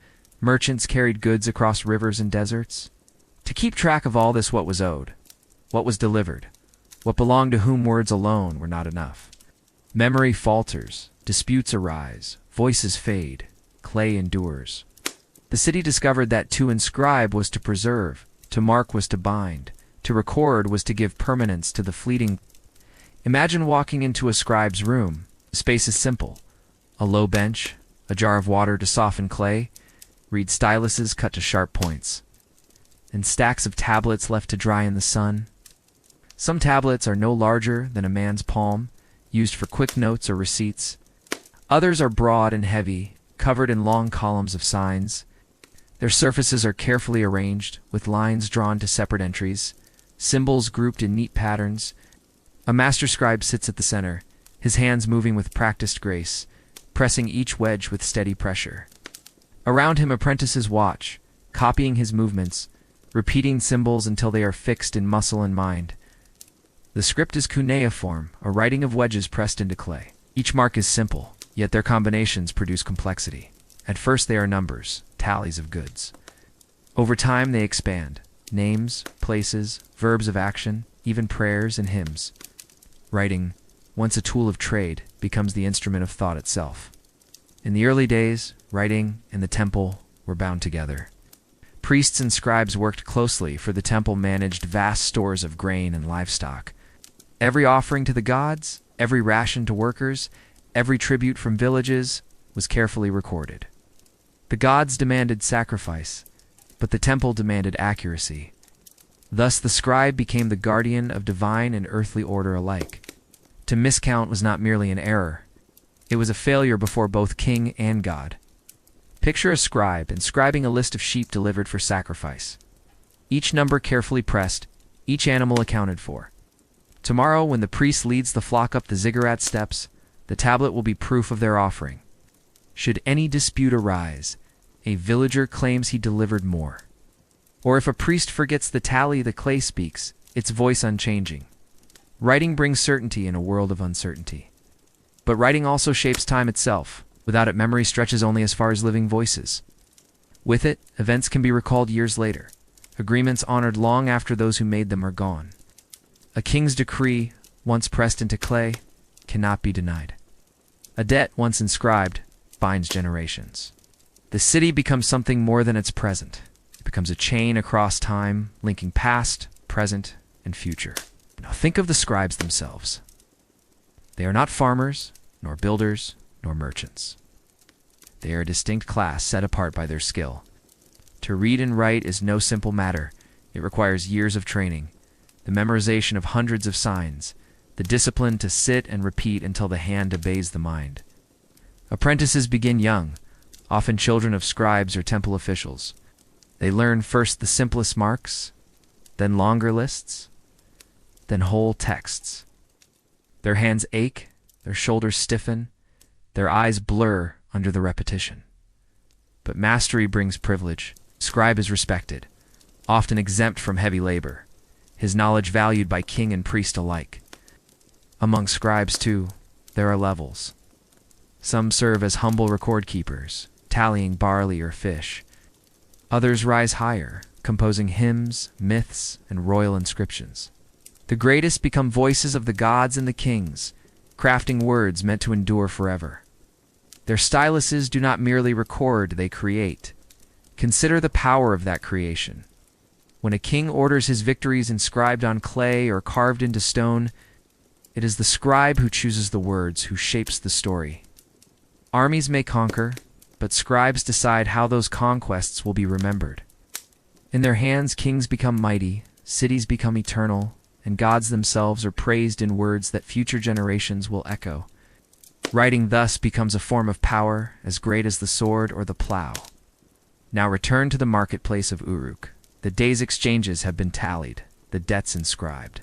merchants carried goods across rivers and deserts. To keep track of all this, what was owed, what was delivered, what belonged to whom words alone were not enough. Memory falters, disputes arise, voices fade, clay endures. The city discovered that to inscribe was to preserve, to mark was to bind, to record was to give permanence to the fleeting. Imagine walking into a scribe's room. The space is simple. A low bench, a jar of water to soften clay, reed styluses cut to sharp points, and stacks of tablets left to dry in the sun. Some tablets are no larger than a man's palm, used for quick notes or receipts. Others are broad and heavy, covered in long columns of signs. Their surfaces are carefully arranged, with lines drawn to separate entries, symbols grouped in neat patterns. A master scribe sits at the center, his hands moving with practiced grace, pressing each wedge with steady pressure. Around him apprentices watch, copying his movements, repeating symbols until they are fixed in muscle and mind. The script is cuneiform, a writing of wedges pressed into clay. Each mark is simple, yet their combinations produce complexity. At first they are numbers, tallies of goods. Over time they expand, names, places, verbs of action, even prayers and hymns. Writing, once a tool of trade, becomes the instrument of thought itself. In the early days, writing and the temple were bound together. Priests and scribes worked closely, for the temple managed vast stores of grain and livestock. Every offering to the gods, every ration to workers, every tribute from villages was carefully recorded. The gods demanded sacrifice, but the temple demanded accuracy. Thus the scribe became the guardian of divine and earthly order alike. To miscount was not merely an error. It was a failure before both king and God. Picture a scribe inscribing a list of sheep delivered for sacrifice. Each number carefully pressed, each animal accounted for. Tomorrow, when the priest leads the flock up the ziggurat steps, the tablet will be proof of their offering. Should any dispute arise, a villager claims he delivered more. Or if a priest forgets the tally, the clay speaks, its voice unchanging. Writing brings certainty in a world of uncertainty. But writing also shapes time itself. Without it, memory stretches only as far as living voices. With it, events can be recalled years later, agreements honored long after those who made them are gone. A king's decree, once pressed into clay, cannot be denied. A debt, once inscribed, binds generations. The city becomes something more than its present. It becomes a chain across time, linking past, present, and future. Now think of the scribes themselves. They are not farmers, nor builders, nor merchants. They are a distinct class set apart by their skill. To read and write is no simple matter. It requires years of training, the memorization of hundreds of signs, the discipline to sit and repeat until the hand obeys the mind. Apprentices begin young, often children of scribes or temple officials. They learn first the simplest marks, then longer lists, then whole texts. Their hands ache, their shoulders stiffen, their eyes blur under the repetition. But mastery brings privilege. Scribe is respected, often exempt from heavy labor, his knowledge valued by king and priest alike. Among scribes, too, there are levels. Some serve as humble record keepers, tallying barley or fish. Others rise higher, composing hymns, myths, and royal inscriptions. The greatest become voices of the gods and the kings, crafting words meant to endure forever. Their styluses do not merely record, they create. Consider the power of that creation. When a king orders his victories inscribed on clay or carved into stone, it is the scribe who chooses the words, who shapes the story. Armies may conquer, but scribes decide how those conquests will be remembered. In their hands, kings become mighty, cities become eternal, and gods themselves are praised in words that future generations will echo. Writing thus becomes a form of power as great as the sword or the plow. Now return to the marketplace of Uruk. The day's exchanges have been tallied, the debts inscribed.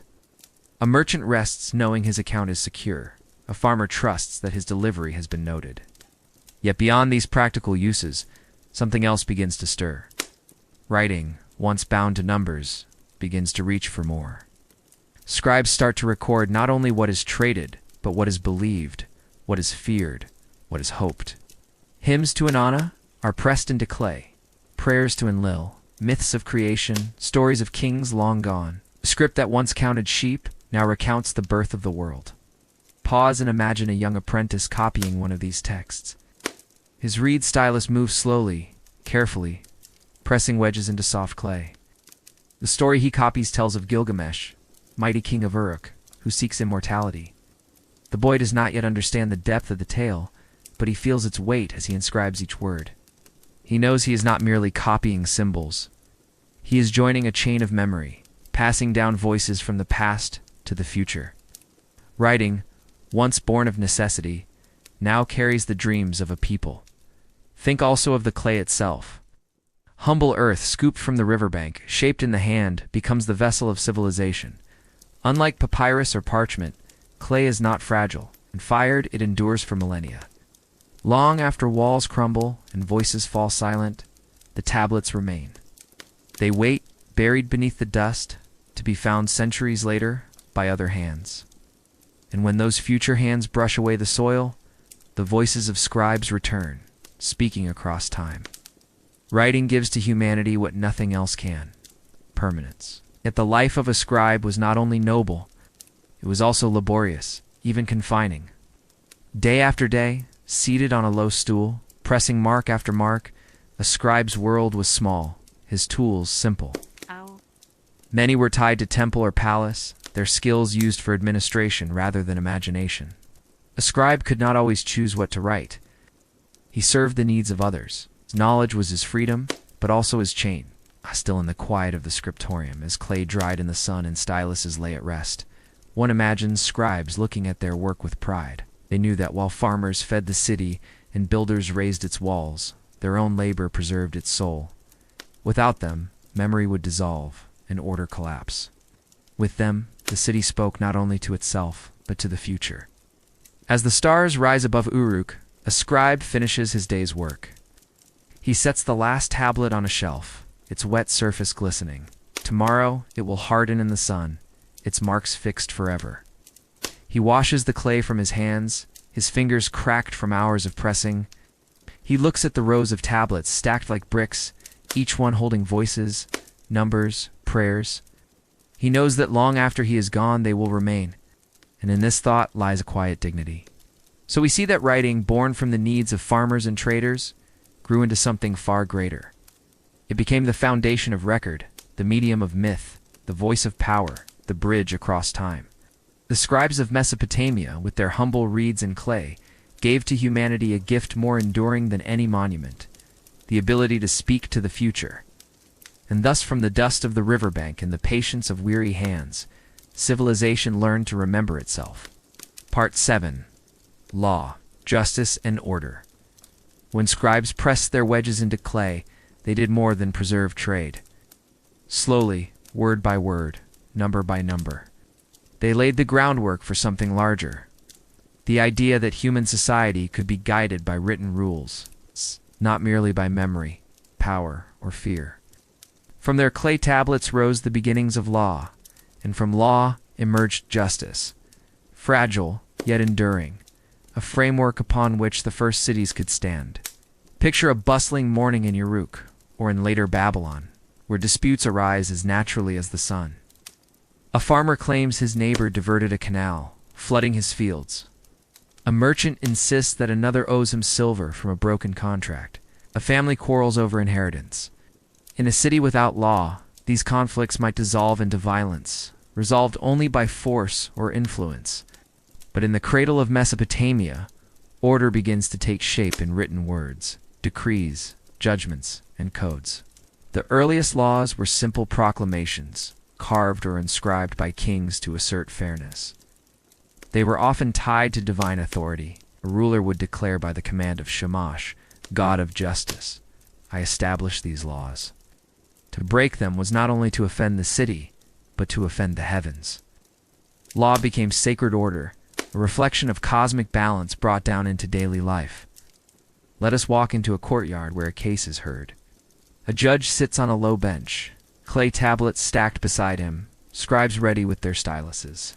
A merchant rests knowing his account is secure. A farmer trusts that his delivery has been noted. Yet beyond these practical uses, something else begins to stir. Writing, once bound to numbers, begins to reach for more. Scribes start to record not only what is traded, but what is believed, what is feared, what is hoped. Hymns to Inanna are pressed into clay, prayers to Enlil, myths of creation, stories of kings long gone. A script that once counted sheep now recounts the birth of the world. Pause and imagine a young apprentice copying one of these texts. His reed stylus moves slowly, carefully, pressing wedges into soft clay. The story he copies tells of Gilgamesh, mighty king of Uruk, who seeks immortality. The boy does not yet understand the depth of the tale, but he feels its weight as he inscribes each word. He knows he is not merely copying symbols. He is joining a chain of memory, passing down voices from the past to the future. Writing, once born of necessity, now carries the dreams of a people. Think also of the clay itself. Humble earth scooped from the riverbank, shaped in the hand, becomes the vessel of civilization. Unlike papyrus or parchment, clay is not fragile, and fired, it endures for millennia. Long after walls crumble and voices fall silent, the tablets remain. They wait, buried beneath the dust, to be found centuries later by other hands. And when those future hands brush away the soil, the voices of scribes return, speaking across time. Writing gives to humanity what nothing else can: permanence. Yet the life of a scribe was not only noble, it was also laborious, even confining. Day after day, seated on a low stool, pressing mark after mark. A scribe's world was small, his tools simple. Ow. Many were tied to temple or palace, their skills used for administration rather than imagination. A scribe could not always choose what to write. He served the needs of others. His knowledge was his freedom, but also his chain. Still in the quiet of the scriptorium, as clay dried in the sun and styluses lay at rest, one imagines scribes looking at their work with pride. They knew that while farmers fed the city and builders raised its walls, their own labor preserved its soul. Without them, memory would dissolve and order collapse. With them, the city spoke not only to itself, but to the future. As the stars rise above Uruk, a scribe finishes his day's work. He sets the last tablet on a shelf, its wet surface glistening. Tomorrow it will harden in the sun, its marks fixed forever. He washes the clay from his hands, his fingers cracked from hours of pressing. He looks at the rows of tablets stacked like bricks, each one holding voices, numbers, prayers. He knows that long after he is gone they will remain, and in this thought lies a quiet dignity. So we see that writing, born from the needs of farmers and traders, grew into something far greater. It became the foundation of record, the medium of myth, the voice of power, the bridge across time. The scribes of Mesopotamia, with their humble reeds and clay, gave to humanity a gift more enduring than any monument, the ability to speak to the future. And thus from the dust of the riverbank and the patience of weary hands, civilization learned to remember itself. Part 7. Law, Justice, and Order. When scribes pressed their wedges into clay, they did more than preserve trade. Slowly, word by word, number by number, they laid the groundwork for something larger. The idea that human society could be guided by written rules, not merely by memory, power, or fear. From their clay tablets rose the beginnings of law, and from law emerged justice, fragile yet enduring, a framework upon which the first cities could stand. Picture a bustling morning in Uruk, or in later Babylon, where disputes arise as naturally as the sun. A farmer claims his neighbor diverted a canal, flooding his fields. A merchant insists that another owes him silver from a broken contract. A family quarrels over inheritance. In a city without law, these conflicts might dissolve into violence, resolved only by force or influence. But in the cradle of Mesopotamia, order begins to take shape in written words, decrees, judgments, and codes. The earliest laws were simple proclamations, carved or inscribed by kings to assert fairness. They were often tied to divine authority. A ruler would declare by the command of Shamash, God of justice, I establish these laws. To break them was not only to offend the city, but to offend the heavens. Law became sacred order, a reflection of cosmic balance brought down into daily life. Let us walk into a courtyard where a case is heard. A judge sits on a low bench, clay tablets stacked beside him, scribes ready with their styluses.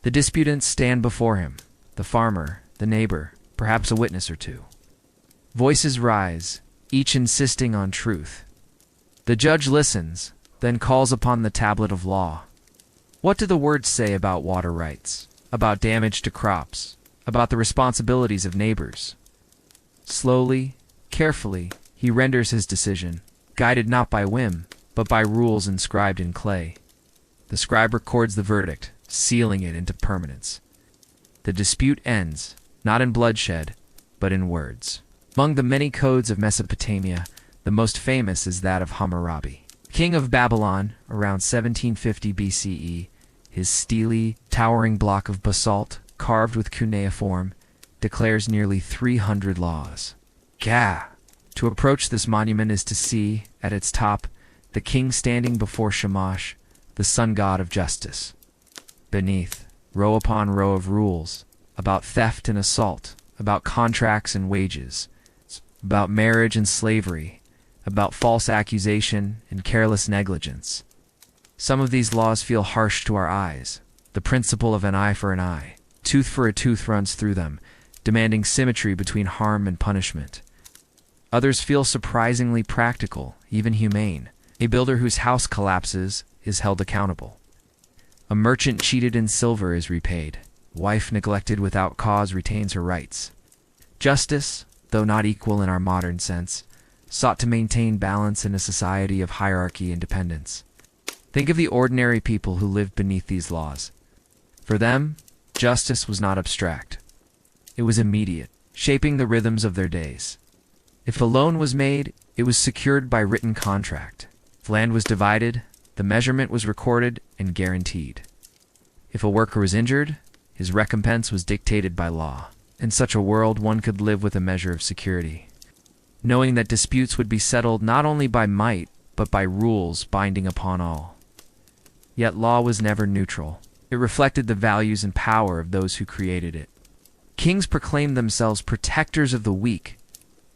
The disputants stand before him, the farmer, the neighbor, perhaps a witness or two. Voices rise, each insisting on truth. The judge listens, then calls upon the tablet of law. What do the words say about water rights, about damage to crops, about the responsibilities of neighbors? Slowly, carefully, he renders his decision, guided not by whim, but by rules inscribed in clay. The scribe records the verdict, sealing it into permanence. The dispute ends, not in bloodshed, but in words. Among the many codes of Mesopotamia, the most famous is that of Hammurabi, king of Babylon, around 1750 BCE. His steely, towering block of basalt, carved with cuneiform, declares nearly 300 laws. Gah! To approach this monument is to see, at its top, the king standing before Shamash, the sun god of justice. Beneath, row upon row of rules, about theft and assault, about contracts and wages, about marriage and slavery, about false accusation and careless negligence. Some of these laws feel harsh to our eyes. The principle of an eye for an eye, tooth for a tooth runs through them, demanding symmetry between harm and punishment. Others feel surprisingly practical, even humane. A builder whose house collapses is held accountable. A merchant cheated in silver is repaid. Wife neglected without cause retains her rights. Justice, though not equal in our modern sense, sought to maintain balance in a society of hierarchy and dependence. Think of the ordinary people who lived beneath these laws. For them, justice was not abstract. It was immediate, shaping the rhythms of their days. If a loan was made, it was secured by written contract. If land was divided, the measurement was recorded and guaranteed. If a worker was injured, his recompense was dictated by law. In such a world, one could live with a measure of security, knowing that disputes would be settled not only by might, but by rules binding upon all. Yet law was never neutral. It reflected the values and power of those who created it. Kings proclaimed themselves protectors of the weak,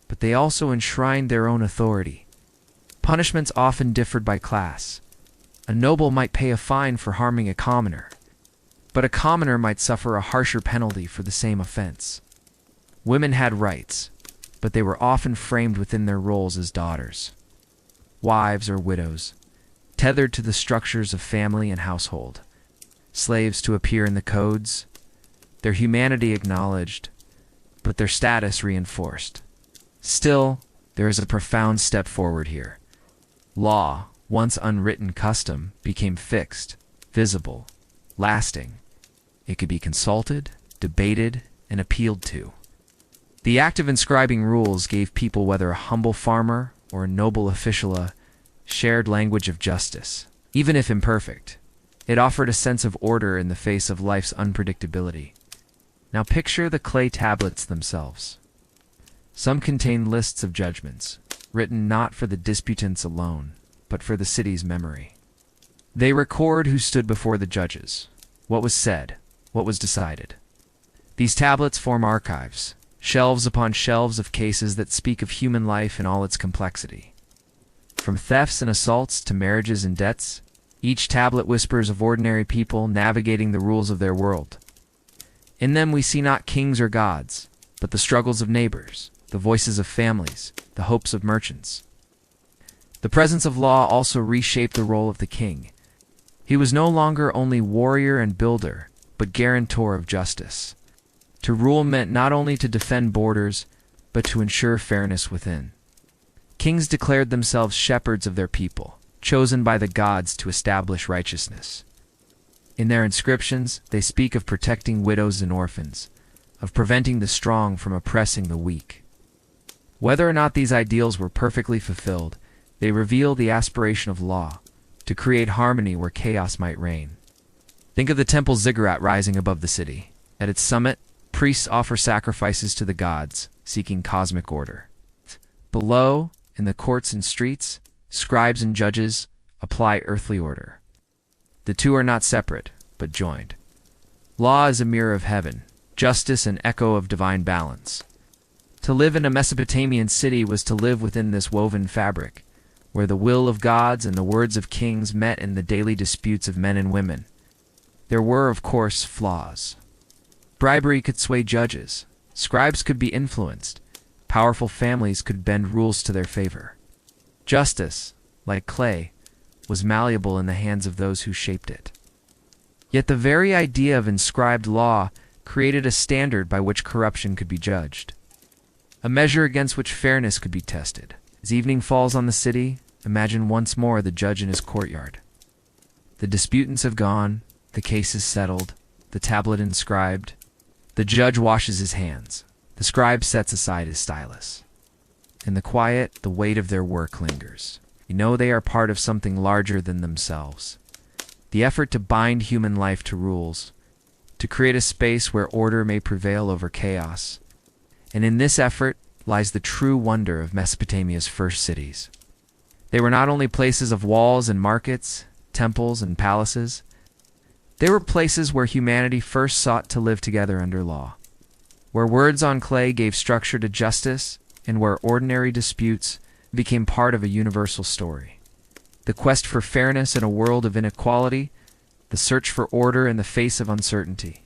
but they also enshrined their own authority. Punishments often differed by class. A noble might pay a fine for harming a commoner, but a commoner might suffer a harsher penalty for the same offense. Women had rights, but they were often framed within their roles as daughters, wives or widows, tethered to the structures of family and household. Slaves to appear in the codes, their humanity acknowledged, but their status reinforced. Still, there is a profound step forward here. Law, once unwritten custom, became fixed, visible, lasting. It could be consulted, debated, and appealed to. The act of inscribing rules gave people, whether a humble farmer or a noble official, a shared language of justice. Even if imperfect, it offered a sense of order in the face of life's unpredictability. Now picture the clay tablets themselves. Some contain lists of judgments, written not for the disputants alone, but for the city's memory. They record who stood before the judges, what was said, what was decided. These tablets form archives, shelves upon shelves of cases that speak of human life in all its complexity. From thefts and assaults to marriages and debts, each tablet whispers of ordinary people navigating the rules of their world. In them we see not kings or gods, but the struggles of neighbors, the voices of families, the hopes of merchants. The presence of law also reshaped the role of the king. He was no longer only warrior and builder, but guarantor of justice. To rule meant not only to defend borders, but to ensure fairness within. Kings declared themselves shepherds of their people, chosen by the gods to establish righteousness. In their inscriptions, they speak of protecting widows and orphans, of preventing the strong from oppressing the weak. Whether or not these ideals were perfectly fulfilled, they reveal the aspiration of law, to create harmony where chaos might reign. Think of the temple ziggurat rising above the city. At its summit, priests offer sacrifices to the gods, seeking cosmic order. Below, in the courts and streets, scribes and judges apply earthly order. The two are not separate, but joined. Law is a mirror of heaven, justice an echo of divine balance. To live in a Mesopotamian city was to live within this woven fabric, where the will of gods and the words of kings met in the daily disputes of men and women. There were, of course, flaws. Bribery could sway judges, scribes could be influenced, powerful families could bend rules to their favor. Justice, like clay, was malleable in the hands of those who shaped it. Yet the very idea of inscribed law created a standard by which corruption could be judged, a measure against which fairness could be tested. As evening falls on the city, imagine once more the judge in his courtyard. The disputants have gone, the case is settled, the tablet inscribed. The judge washes his hands. The scribe sets aside his stylus. In the quiet, the weight of their work lingers. You know they are part of something larger than themselves. The effort to bind human life to rules, to create a space where order may prevail over chaos. And in this effort lies the true wonder of Mesopotamia's first cities. They were not only places of walls and markets, temples and palaces. They were places where humanity first sought to live together under law, where words on clay gave structure to justice, and where ordinary disputes became part of a universal story. The quest for fairness in a world of inequality, the search for order in the face of uncertainty.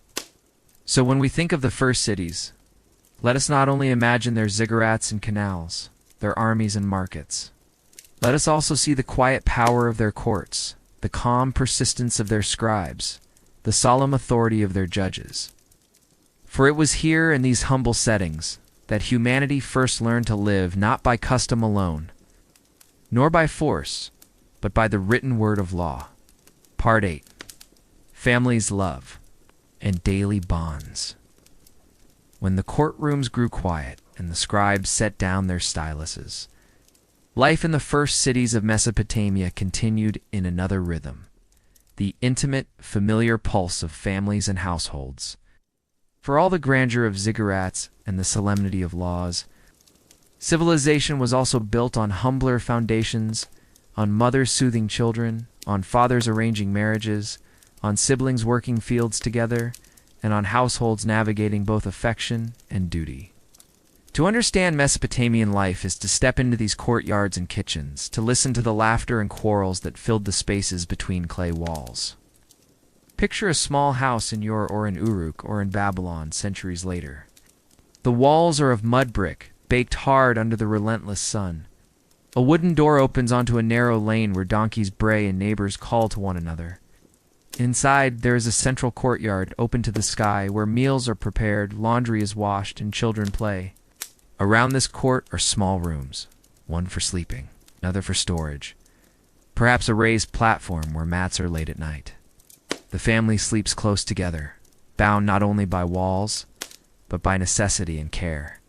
So when we think of the first cities, let us not only imagine their ziggurats and canals, their armies and markets. Let us also see the quiet power of their courts, the calm persistence of their scribes, the solemn authority of their judges. For it was here in these humble settings that humanity first learned to live not by custom alone, nor by force, but by the written word of law. Part 8. Families' Love and Daily Bonds. When the courtrooms grew quiet and the scribes set down their styluses, life in the first cities of Mesopotamia continued in another rhythm, the intimate, familiar pulse of families and households. For all the grandeur of ziggurats and the solemnity of laws, civilization was also built on humbler foundations, on mothers soothing children, on fathers arranging marriages, on siblings working fields together, and on households navigating both affection and duty. To understand Mesopotamian life is to step into these courtyards and kitchens, to listen to the laughter and quarrels that filled the spaces between clay walls. Picture a small house in Ur or in Uruk or in Babylon centuries later. The walls are of mud brick, baked hard under the relentless sun. A wooden door opens onto a narrow lane where donkeys bray and neighbors call to one another. Inside, there is a central courtyard open to the sky where meals are prepared, laundry is washed, and children play. Around this court are small rooms, one for sleeping, another for storage, perhaps a raised platform where mats are laid at night. The family sleeps close together, bound not only by walls, but by necessity and care.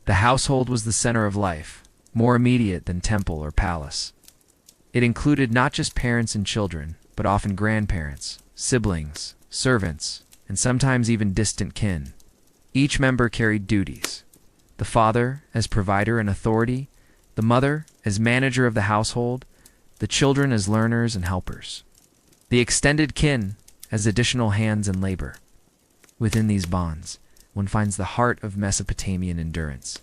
The household was the center of life, more immediate than temple or palace. It included not just parents and children, but often grandparents, siblings, servants, and sometimes even distant kin. Each member carried duties. The father as provider and authority, the mother as manager of the household, the children as learners and helpers, the extended kin as additional hands in labor. Within these bonds, one finds the heart of Mesopotamian endurance.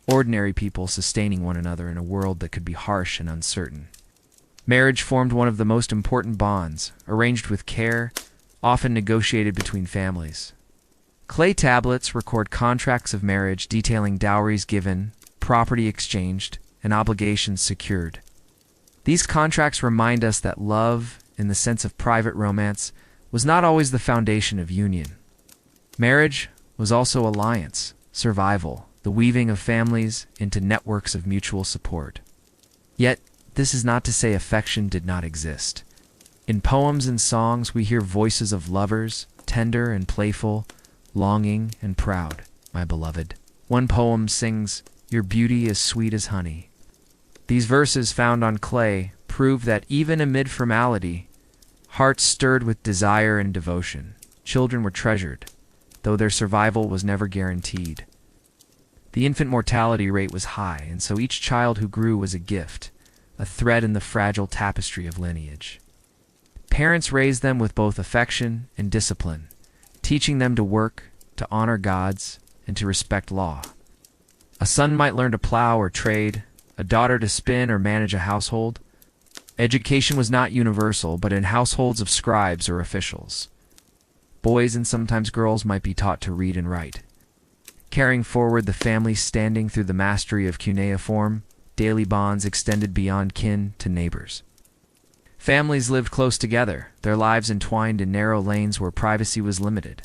Ordinary people sustaining one another in a world that could be harsh and uncertain. Marriage formed one of the most important bonds, arranged with care, often negotiated between families. Clay tablets record contracts of marriage detailing dowries given, property exchanged, and obligations secured. These contracts remind us that love, in the sense of private romance, was not always the foundation of union. Marriage was also alliance, survival, the weaving of families into networks of mutual support. Yet, this is not to say affection did not exist. In poems and songs, we hear voices of lovers, tender and playful, longing and proud, my beloved. One poem sings, "Your beauty is sweet as honey." These verses found on clay prove that even amid formality, hearts stirred with desire and devotion. Children were treasured, though their survival was never guaranteed. The infant mortality rate was high, and so each child who grew was a gift, a thread in the fragile tapestry of lineage. Parents raised them with both affection and discipline, teaching them to work, to honor gods, and to respect law. A son might learn to plow or trade, a daughter to spin or manage a household. Education was not universal, but in households of scribes or officials. Boys and sometimes girls might be taught to read and write. Carrying forward the family standing through the mastery of cuneiform, daily bonds extended beyond kin to neighbors. Families lived close together, their lives entwined in narrow lanes where privacy was limited.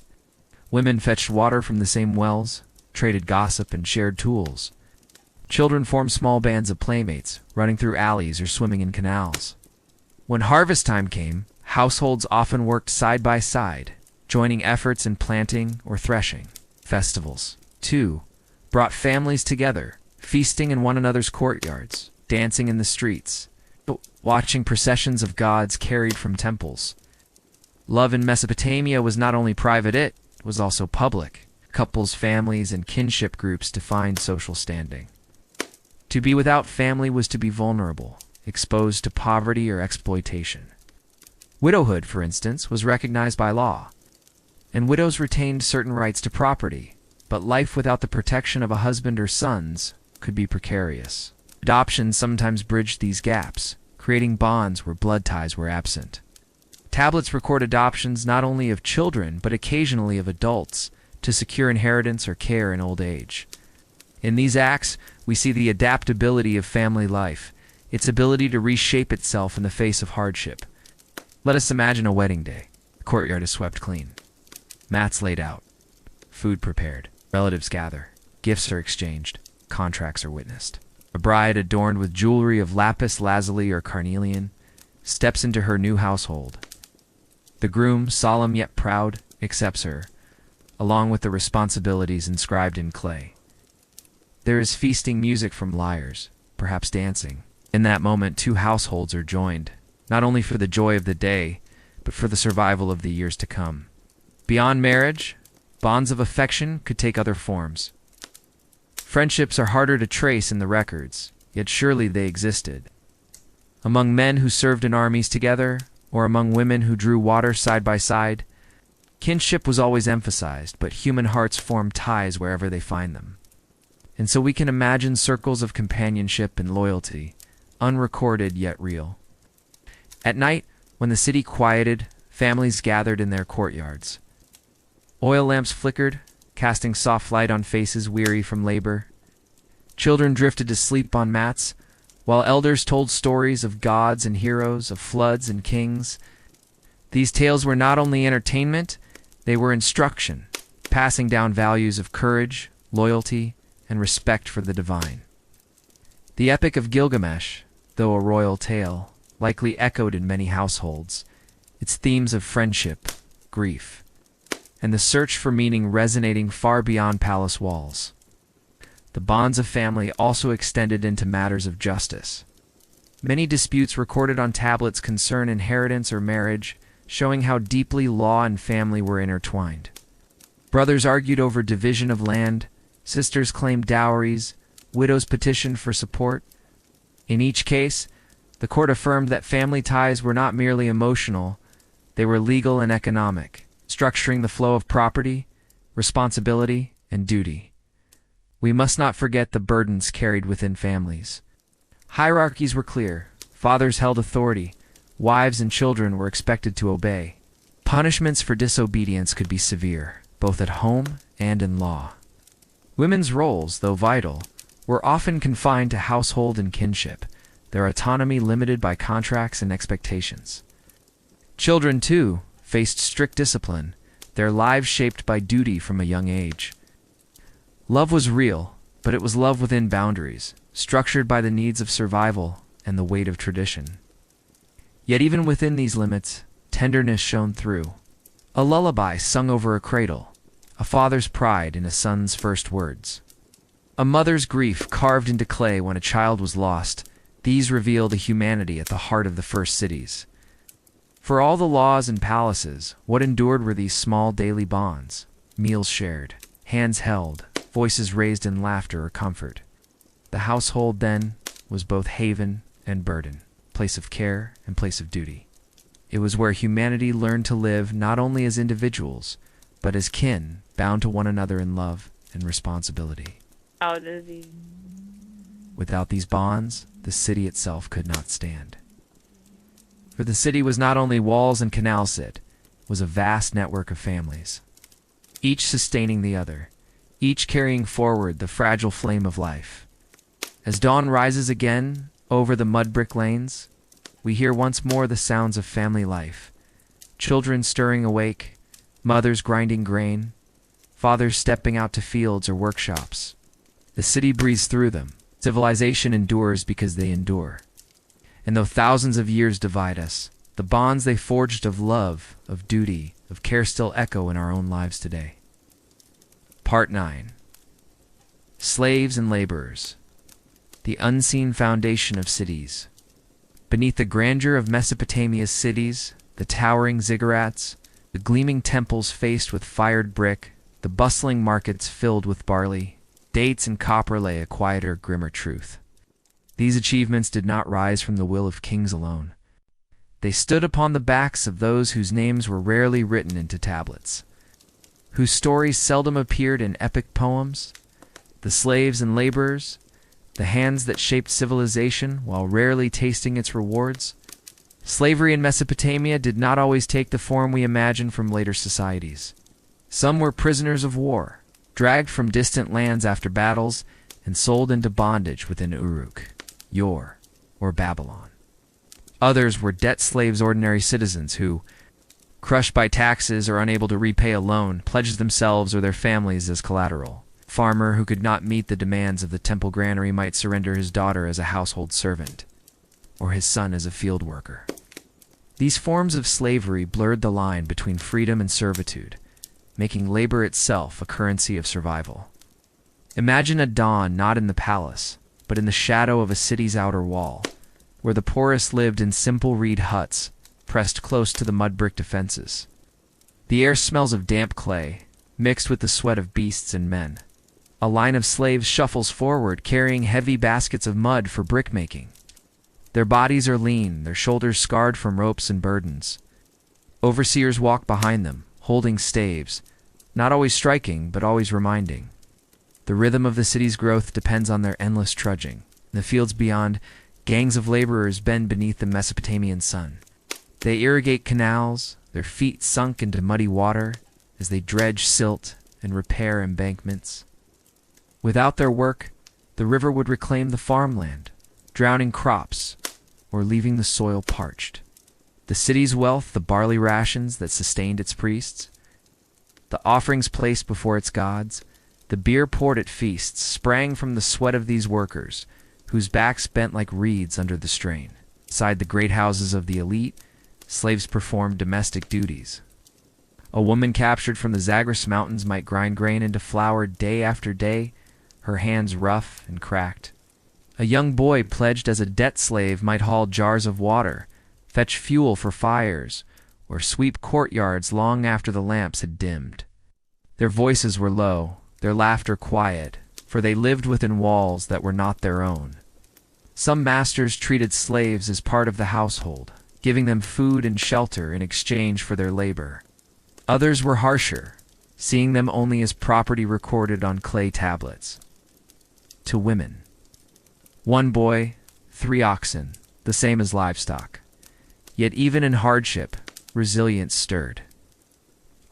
Women fetched water from the same wells, traded gossip, and shared tools. Children formed small bands of playmates, running through alleys or swimming in canals. When harvest time came, households often worked side by side, joining efforts in planting or threshing. Festivals, too, brought families together, feasting in one another's courtyards, dancing in the streets, watching processions of gods carried from temples. Love in Mesopotamia was not only private, it was also public. Couples, families, and kinship groups defined social standing. To be without family was to be vulnerable, exposed to poverty or exploitation. Widowhood, for instance, was recognized by law, and widows retained certain rights to property, but life without the protection of a husband or sons could be precarious. Adoption sometimes bridged these gaps, creating bonds where blood ties were absent. Tablets record adoptions not only of children, but occasionally of adults, to secure inheritance or care in old age. In these acts, we see the adaptability of family life, its ability to reshape itself in the face of hardship. Let us imagine a wedding day. The courtyard is swept clean. Mats laid out. Food prepared. Relatives gather. Gifts are exchanged. Contracts are witnessed. A bride adorned with jewelry of lapis lazuli or carnelian steps into her new household. The groom, solemn yet proud, accepts her, along with the responsibilities inscribed in clay. There is feasting music from lyres, perhaps dancing. In that moment, two households are joined, not only for the joy of the day, but for the survival of the years to come. Beyond marriage, bonds of affection could take other forms. Friendships are harder to trace in the records, yet surely they existed. Among men who served in armies together, or among women who drew water side by side, kinship was always emphasized, but human hearts form ties wherever they find them. And so we can imagine circles of companionship and loyalty, unrecorded yet real. At night, when the city quieted, families gathered in their courtyards. Oil lamps flickered, casting soft light on faces weary from labor. Children drifted to sleep on mats, while elders told stories of gods and heroes, of floods and kings. These tales were not only entertainment, they were instruction, passing down values of courage, loyalty, and respect for the divine. The Epic of Gilgamesh, though a royal tale, likely echoed in many households, its themes of friendship, grief, and the search for meaning resonating far beyond palace walls. The bonds of family also extended into matters of justice. Many disputes recorded on tablets concern inheritance or marriage, showing how deeply law and family were intertwined. Brothers argued over division of land, sisters claimed dowries, widows petitioned for support. In each case, the court affirmed that family ties were not merely emotional, they were legal and economic, structuring the flow of property, responsibility, and duty. We must not forget the burdens carried within families. Hierarchies were clear. Fathers held authority. Wives and children were expected to obey. Punishments for disobedience could be severe, both at home and in law. Women's roles, though vital, were often confined to household and kinship, their autonomy limited by contracts and expectations. Children, too, faced strict discipline, their lives shaped by duty from a young age. Love was real, but it was love within boundaries, structured by the needs of survival and the weight of tradition. Yet even within these limits, tenderness shone through. A lullaby sung over a cradle, a father's pride in a son's first words. A mother's grief carved into clay when a child was lost, these revealed a humanity at the heart of the first cities. For all the laws and palaces, what endured were these small daily bonds, meals shared, hands held, voices raised in laughter or comfort. The household, then, was both haven and burden, place of care and place of duty. It was where humanity learned to live not only as individuals, but as kin, bound to one another in love and responsibility. Without these bonds, the city itself could not stand. For the city was not only walls and canals, it was a vast network of families, each sustaining the other, each carrying forward the fragile flame of life. As dawn rises again over the mud brick lanes, we hear once more the sounds of family life, children stirring awake, mothers grinding grain, fathers stepping out to fields or workshops. The city breathes through them. Civilization endures because they endure. And though thousands of years divide us, the bonds they forged of love, of duty, of care still echo in our own lives today. Part 9. Slaves and laborers. The unseen foundation of cities. Beneath the grandeur of Mesopotamia's cities, the towering ziggurats, the gleaming temples faced with fired brick, the bustling markets filled with barley, dates and copper lay a quieter, grimmer truth. These achievements did not rise from the will of kings alone. They stood upon the backs of those whose names were rarely written into tablets, whose stories seldom appeared in epic poems, the slaves and laborers, the hands that shaped civilization while rarely tasting its rewards. Slavery in Mesopotamia did not always take the form we imagine from later societies. Some were prisoners of war, dragged from distant lands after battles and sold into bondage within Uruk, Ur, or Babylon. Others were debt slaves, ordinary citizens who, crushed by taxes or unable to repay a loan, pledged themselves or their families as collateral. Farmer who could not meet the demands of the temple granary might surrender his daughter as a household servant, or his son as a field worker. These forms of slavery blurred the line between freedom and servitude, making labor itself a currency of survival. Imagine a dawn not in the palace, but in the shadow of a city's outer wall, where the poorest lived in simple reed huts, pressed close to the mud-brick defenses. The air smells of damp clay, mixed with the sweat of beasts and men. A line of slaves shuffles forward, carrying heavy baskets of mud for brick-making. Their bodies are lean, their shoulders scarred from ropes and burdens. Overseers walk behind them, holding staves, not always striking, but always reminding. The rhythm of the city's growth depends on their endless trudging. In the fields beyond, gangs of laborers bend beneath the Mesopotamian sun. They irrigate canals, their feet sunk into muddy water as they dredge silt and repair embankments. Without their work, the river would reclaim the farmland, drowning crops or leaving the soil parched. The city's wealth, the barley rations that sustained its priests, the offerings placed before its gods, the beer poured at feasts, sprang from the sweat of these workers, whose backs bent like reeds under the strain. Inside the great houses of the elite, slaves performed domestic duties. A woman captured from the Zagros Mountains might grind grain into flour day after day, her hands rough and cracked. A young boy pledged as a debt slave might haul jars of water, fetch fuel for fires, or sweep courtyards long after the lamps had dimmed. Their voices were low, their laughter quiet, for they lived within walls that were not their own. Some masters treated slaves as part of the household, giving them food and shelter in exchange for their labor. Others were harsher, seeing them only as property recorded on clay tablets. To women. 1 boy, 3 oxen, the same as livestock. Yet even in hardship, resilience stirred.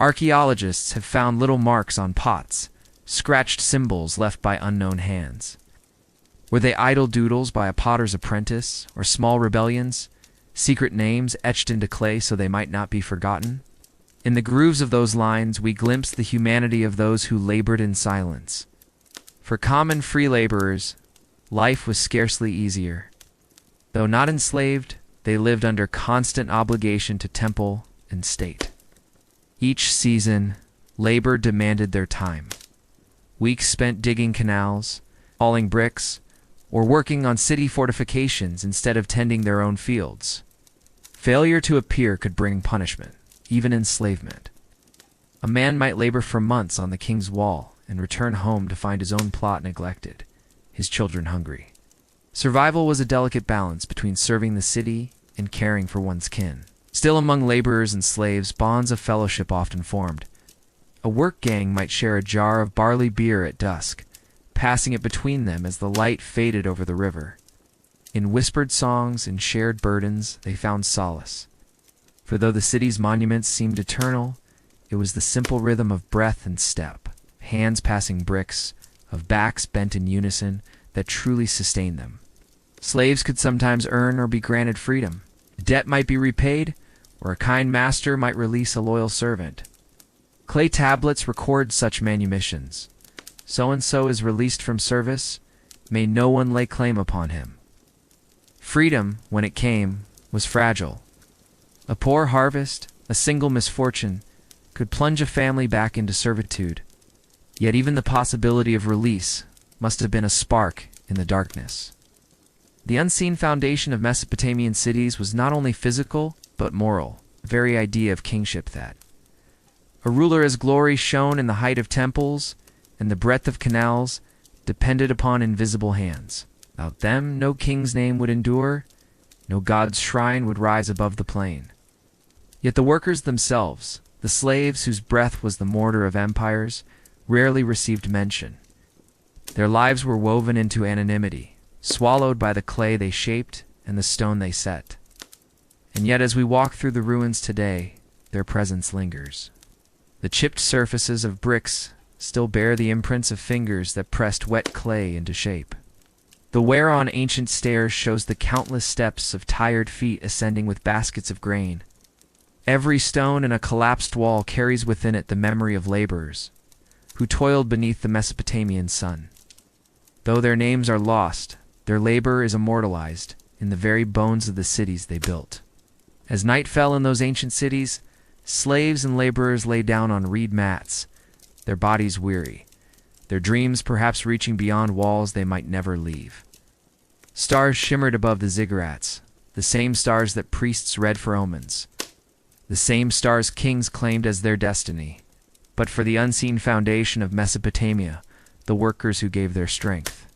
Archaeologists have found little marks on pots, scratched symbols left by unknown hands. Were they idle doodles by a potter's apprentice, or small rebellions, secret names etched into clay so they might not be forgotten? In the grooves of those lines we glimpse the humanity of those who labored in silence. For common free laborers, life was scarcely easier. Though not enslaved, they lived under constant obligation to temple and state. Each season, labor demanded their time. Weeks spent digging canals, hauling bricks, or working on city fortifications instead of tending their own fields. Failure to appear could bring punishment, even enslavement. A man might labor for months on the king's wall and return home to find his own plot neglected, his children hungry. Survival was a delicate balance between serving the city and caring for one's kin. Still, among laborers and slaves, bonds of fellowship often formed. A work gang might share a jar of barley beer at dusk, passing it between them as the light faded over the river. In whispered songs and shared burdens, they found solace. For though the city's monuments seemed eternal, it was the simple rhythm of breath and step, hands passing bricks, of backs bent in unison, that truly sustained them. Slaves could sometimes earn or be granted freedom. Debt might be repaid, or a kind master might release a loyal servant. Clay tablets record such manumissions. So-and-so is released from service, may no one lay claim upon him. Freedom, when it came, was fragile. A poor harvest, a single misfortune, could plunge a family back into servitude. Yet even the possibility of release must have been a spark in the darkness. The unseen foundation of Mesopotamian cities was not only physical, but moral, the very idea of kingship that. A ruler's glory shone in the height of temples, and the breadth of canals depended upon invisible hands. Without them, no king's name would endure, no god's shrine would rise above the plain. Yet the workers themselves, the slaves whose breath was the mortar of empires, rarely received mention. Their lives were woven into anonymity, swallowed by the clay they shaped and the stone they set. And yet as we walk through the ruins today, their presence lingers. The chipped surfaces of bricks still bear the imprints of fingers that pressed wet clay into shape. The wear on ancient stairs shows the countless steps of tired feet ascending with baskets of grain. Every stone in a collapsed wall carries within it the memory of laborers, who toiled beneath the Mesopotamian sun. Though their names are lost, their labor is immortalized in the very bones of the cities they built. As night fell in those ancient cities, slaves and laborers lay down on reed mats, their bodies weary, their dreams perhaps reaching beyond walls they might never leave. Stars shimmered above the ziggurats, the same stars that priests read for omens, the same stars kings claimed as their destiny, but for the unseen foundation of Mesopotamia, the workers who gave their strength.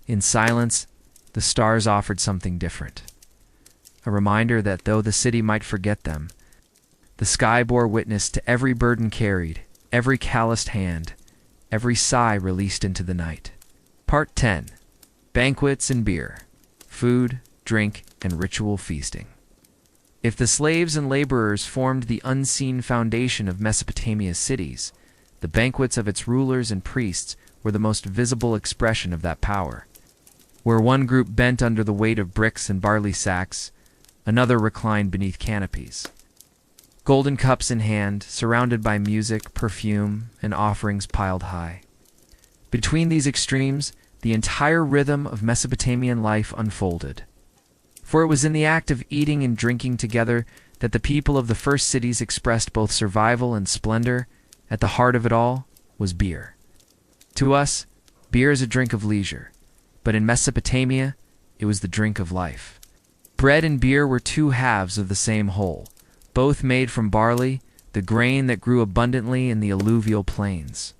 In silence, the stars offered something different, a reminder that though the city might forget them, the sky bore witness to every burden carried, every calloused hand, every sigh released into the night. Part 10. Banquets and beer, food, drink, and ritual feasting. If the slaves and laborers formed the unseen foundation of Mesopotamia's cities, the banquets of its rulers and priests were the most visible expression of that power. Where one group bent under the weight of bricks and barley sacks, another reclined beneath canopies. Golden cups in hand, surrounded by music, perfume, and offerings piled high. Between these extremes, the entire rhythm of Mesopotamian life unfolded. For it was in the act of eating and drinking together that the people of the first cities expressed both survival and splendor. At the heart of it all was beer. To us, beer is a drink of leisure, but in Mesopotamia, it was the drink of life. Bread and beer were two halves of the same whole, both made from barley, the grain that grew abundantly in the alluvial plains.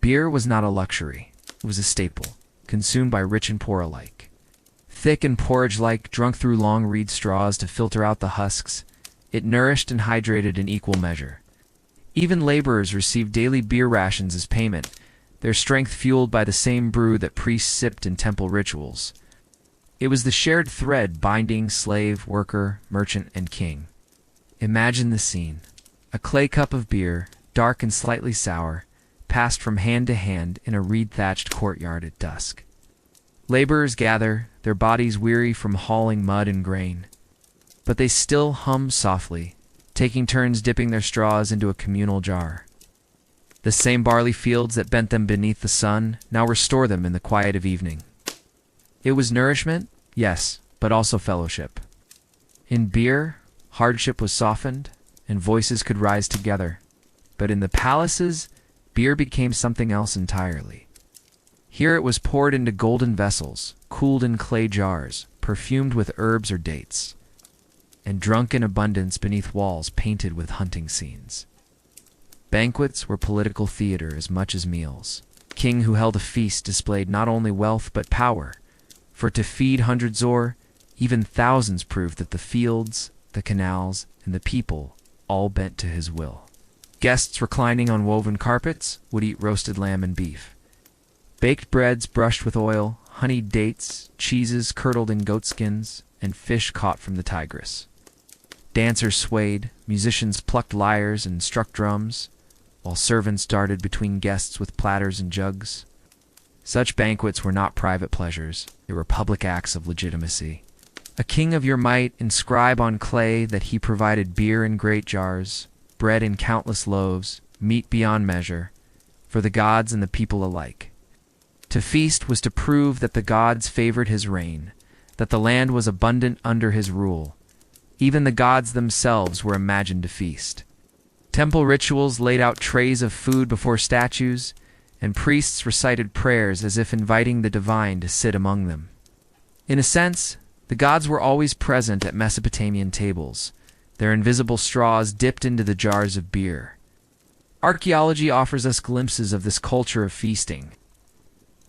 Beer was not a luxury, it was a staple, consumed by rich and poor alike. Thick and porridge-like, drunk through long reed straws to filter out the husks, it nourished and hydrated in equal measure. Even laborers received daily beer rations as payment, their strength fueled by the same brew that priests sipped in temple rituals. It was the shared thread binding slave, worker, merchant, and king. Imagine the scene. A clay cup of beer, dark and slightly sour, passed from hand to hand in a reed-thatched courtyard at dusk. Laborers gather, their bodies weary from hauling mud and grain. But they still hum softly, taking turns dipping their straws into a communal jar. The same barley fields that bent them beneath the sun now restore them in the quiet of evening. It was nourishment, yes, but also fellowship. In beer, hardship was softened, and voices could rise together. But in the palaces, beer became something else entirely. Here it was poured into golden vessels, cooled in clay jars, perfumed with herbs or dates, and drunk in abundance beneath walls painted with hunting scenes. Banquets were political theater as much as meals. King who held a feast displayed not only wealth but power, for to feed hundreds or even thousands proved that the fields, the canals, and the people all bent to his will. Guests reclining on woven carpets would eat roasted lamb and beef. Baked breads brushed with oil, honeyed dates, cheeses curdled in goatskins, and fish caught from the Tigris. Dancers swayed, musicians plucked lyres and struck drums, while servants darted between guests with platters and jugs. Such banquets were not private pleasures, they were public acts of legitimacy. A king of your might inscribe on clay that he provided beer in great jars, bread in countless loaves, meat beyond measure, for the gods and the people alike. To feast was to prove that the gods favored his reign, that the land was abundant under his rule. Even the gods themselves were imagined to feast. Temple rituals laid out trays of food before statues, and priests recited prayers as if inviting the divine to sit among them. In a sense, the gods were always present at Mesopotamian tables, their invisible straws dipped into the jars of beer. Archaeology offers us glimpses of this culture of feasting.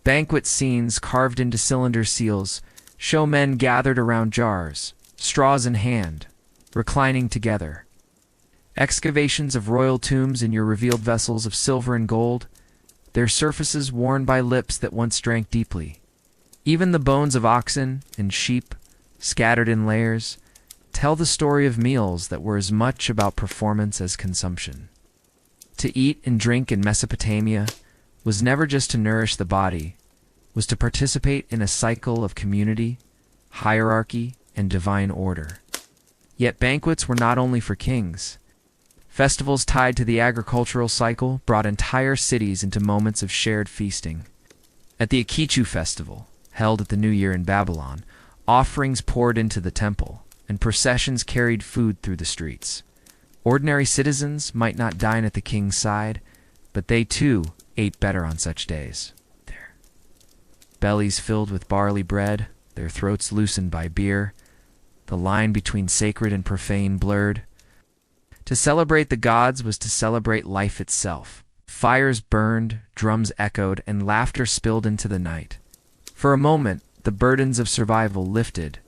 Banquet scenes carved into cylinder seals show men gathered around jars, straws in hand, reclining together. Excavations of royal tombs in your revealed vessels of silver and gold, their surfaces worn by lips that once drank deeply. Even the bones of oxen and sheep, scattered in layers, tell the story of meals that were as much about performance as consumption. To eat and drink in Mesopotamia was never just to nourish the body, was to participate in a cycle of community, hierarchy, and divine order. Yet banquets were not only for kings. Festivals tied to the agricultural cycle brought entire cities into moments of shared feasting. At the Akitu festival, held at the New Year in Babylon, offerings poured into the temple, and processions carried food through the streets. Ordinary citizens might not dine at the king's side, but they too ate better on such days. Their bellies filled with barley bread, their throats loosened by beer, the line between sacred and profane blurred. To celebrate the gods was to celebrate life itself. Fires burned, drums echoed, and laughter spilled into the night. For a moment, the burdens of survival lifted,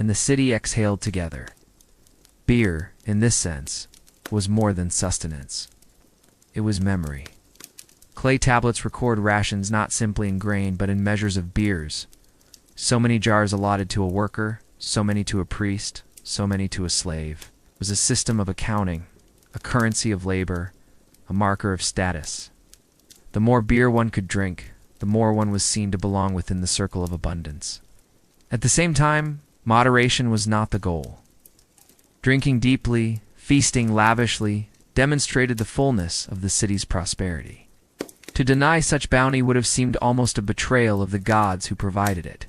and the city exhaled together. Beer, in this sense, was more than sustenance. It was memory. Clay tablets record rations not simply in grain, but in measures of beers. So many jars allotted to a worker, so many to a priest, so many to a slave. It was a system of accounting, a currency of labor, a marker of status. The more beer one could drink, the more one was seen to belong within the circle of abundance. At the same time, moderation was not the goal. Drinking deeply, feasting lavishly, demonstrated the fullness of the city's prosperity. To deny such bounty would have seemed almost a betrayal of the gods who provided it.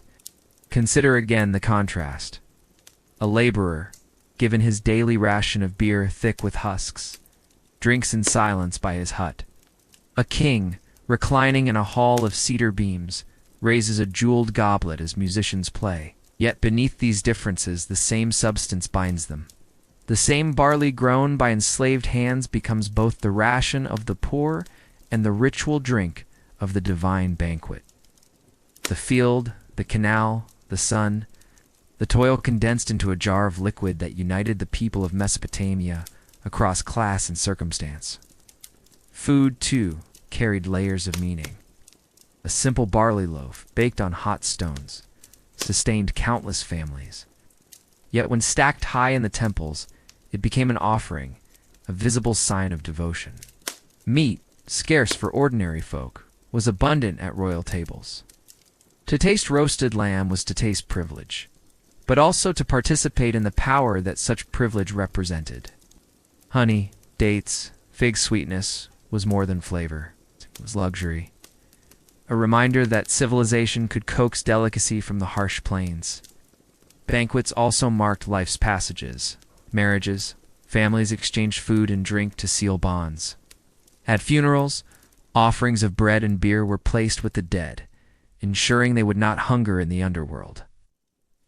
Consider again the contrast. A laborer, given his daily ration of beer thick with husks, drinks in silence by his hut. A king, reclining in a hall of cedar beams, raises a jeweled goblet as musicians play. Yet beneath these differences the same substance binds them. The same barley grown by enslaved hands becomes both the ration of the poor and the ritual drink of the divine banquet. The field, the canal, the sun, the toil condensed into a jar of liquid that united the people of Mesopotamia across class and circumstance. Food, too, carried layers of meaning. A simple barley loaf, baked on hot stones, sustained countless families. Yet when stacked high in the temples, it became an offering, a visible sign of devotion. Meat, scarce for ordinary folk, was abundant at royal tables. To taste roasted lamb was to taste privilege, but also to participate in the power that such privilege represented. Honey, dates, fig sweetness was more than flavor. It was luxury. A reminder that civilization could coax delicacy from the harsh plains. Banquets also marked life's passages. Marriages, families exchanged food and drink to seal bonds. At funerals, offerings of bread and beer were placed with the dead, ensuring they would not hunger in the underworld.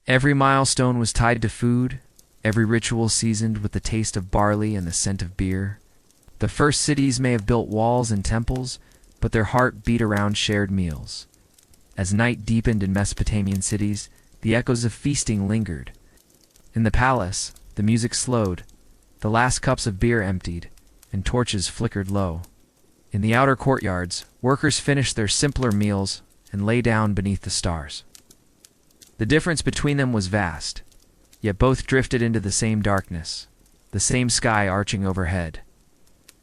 Every milestone was tied to food, every ritual seasoned with the taste of barley and the scent of beer. The first cities may have built walls and temples, but their heart beat around shared meals. As night deepened in Mesopotamian cities, the echoes of feasting lingered. In the palace, the music slowed, the last cups of beer emptied, and torches flickered low. In the outer courtyards, workers finished their simpler meals and lay down beneath the stars. The difference between them was vast, yet both drifted into the same darkness, the same sky arching overhead.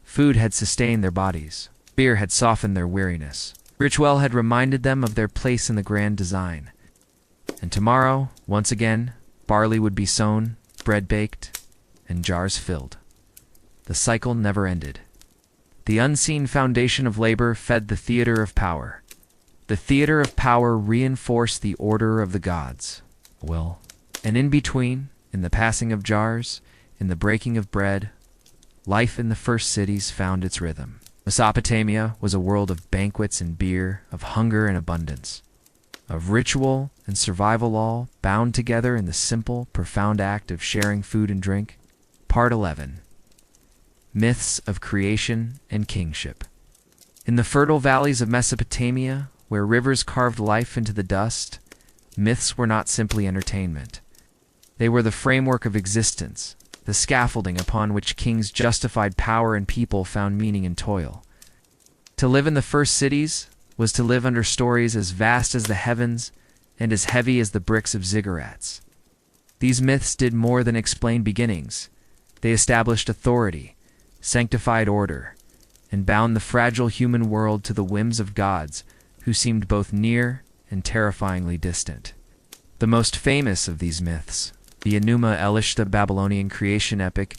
Food had sustained their bodies. Beer had softened their weariness. Ritual had reminded them of their place in the grand design. And tomorrow, once again, barley would be sown, bread baked, and jars filled. The cycle never ended. The unseen foundation of labor fed the theater of power. The theater of power reinforced the order of the gods. Well, and in between, in the passing of jars, in the breaking of bread, life in the first cities found its rhythm. Mesopotamia was a world of banquets and beer, of hunger and abundance, of ritual and survival all bound together in the simple, profound act of sharing food and drink. Part 11. Myths of Creation and Kingship. In the fertile valleys of Mesopotamia, where rivers carved life into the dust, myths were not simply entertainment. They were the framework of existence, the scaffolding upon which kings justified power and people found meaning in toil. To live in the first cities was to live under stories as vast as the heavens and as heavy as the bricks of ziggurats. These myths did more than explain beginnings. They established authority, sanctified order, and bound the fragile human world to the whims of gods who seemed both near and terrifyingly distant. The most famous of these myths, the Enuma Elish, the Babylonian creation epic,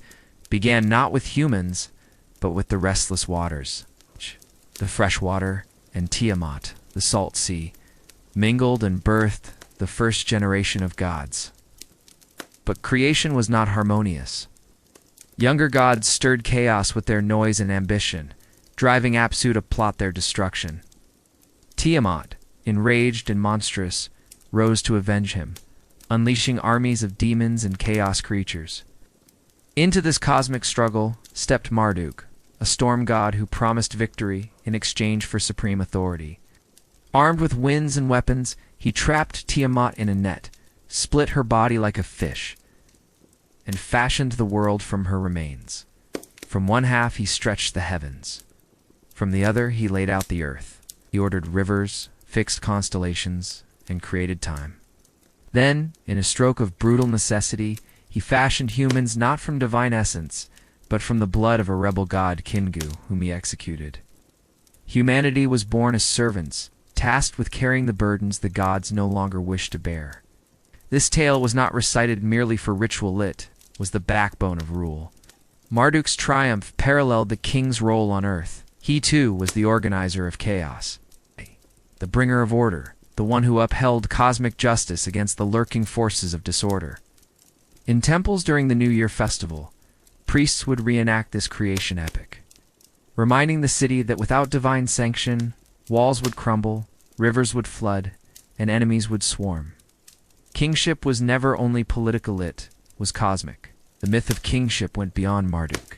began not with humans, but with the restless waters. The fresh water and Tiamat, the salt sea, mingled and birthed the first generation of gods. But creation was not harmonious. Younger gods stirred chaos with their noise and ambition, driving Apsu to plot their destruction. Tiamat, enraged and monstrous, rose to avenge him, unleashing armies of demons and chaos creatures. Into this cosmic struggle stepped Marduk, a storm god who promised victory in exchange for supreme authority. Armed with winds and weapons, he trapped Tiamat in a net, split her body like a fish, and fashioned the world from her remains. From one half he stretched the heavens. From the other he laid out the earth. He ordered rivers, fixed constellations, and created time. Then, in a stroke of brutal necessity, he fashioned humans not from divine essence, but from the blood of a rebel god Kingu, whom he executed. Humanity was born as servants, tasked with carrying the burdens the gods no longer wished to bear. This tale was not recited merely for ritual, it was the backbone of rule. Marduk's triumph paralleled the king's role on earth. He too was the organizer of chaos, the bringer of order, the one who upheld cosmic justice against the lurking forces of disorder. In temples during the New Year festival, priests would reenact this creation epic, reminding the city that without divine sanction, walls would crumble, rivers would flood, and enemies would swarm. Kingship was never only political, it was cosmic. The myth of kingship went beyond Marduk.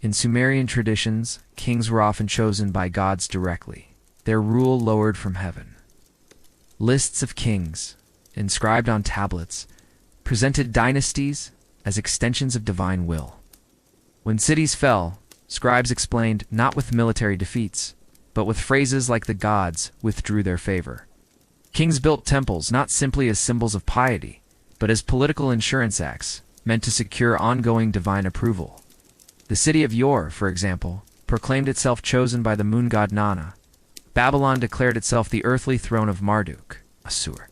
In Sumerian traditions, kings were often chosen by gods directly, their rule lowered from heaven. Lists of kings, inscribed on tablets, presented dynasties as extensions of divine will. When cities fell, scribes explained not with military defeats, but with phrases like the gods withdrew their favor. Kings built temples not simply as symbols of piety, but as political insurance acts meant to secure ongoing divine approval. The city of Yor, for example, proclaimed itself chosen by the moon god Nana. Babylon declared itself the earthly throne of Marduk, Assur.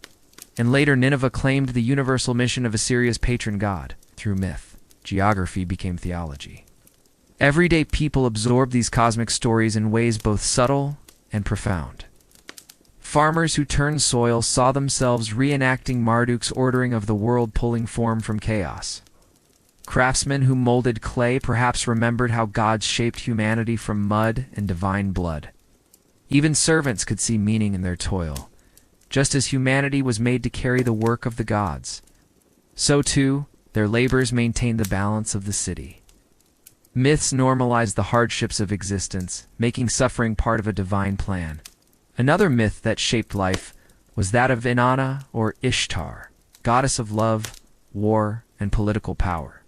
And later Nineveh claimed the universal mission of Assyria's patron god. Through myth, geography became theology. Everyday people absorbed these cosmic stories in ways both subtle and profound. Farmers who turned soil saw themselves reenacting Marduk's ordering of the world, pulling form from chaos. Craftsmen who molded clay perhaps remembered how gods shaped humanity from mud and divine blood. Even servants could see meaning in their toil, just as humanity was made to carry the work of the gods. So too, their labors maintained the balance of the city. Myths normalized the hardships of existence, making suffering part of a divine plan. Another myth that shaped life was that of Inanna, or Ishtar, goddess of love, war, and political power.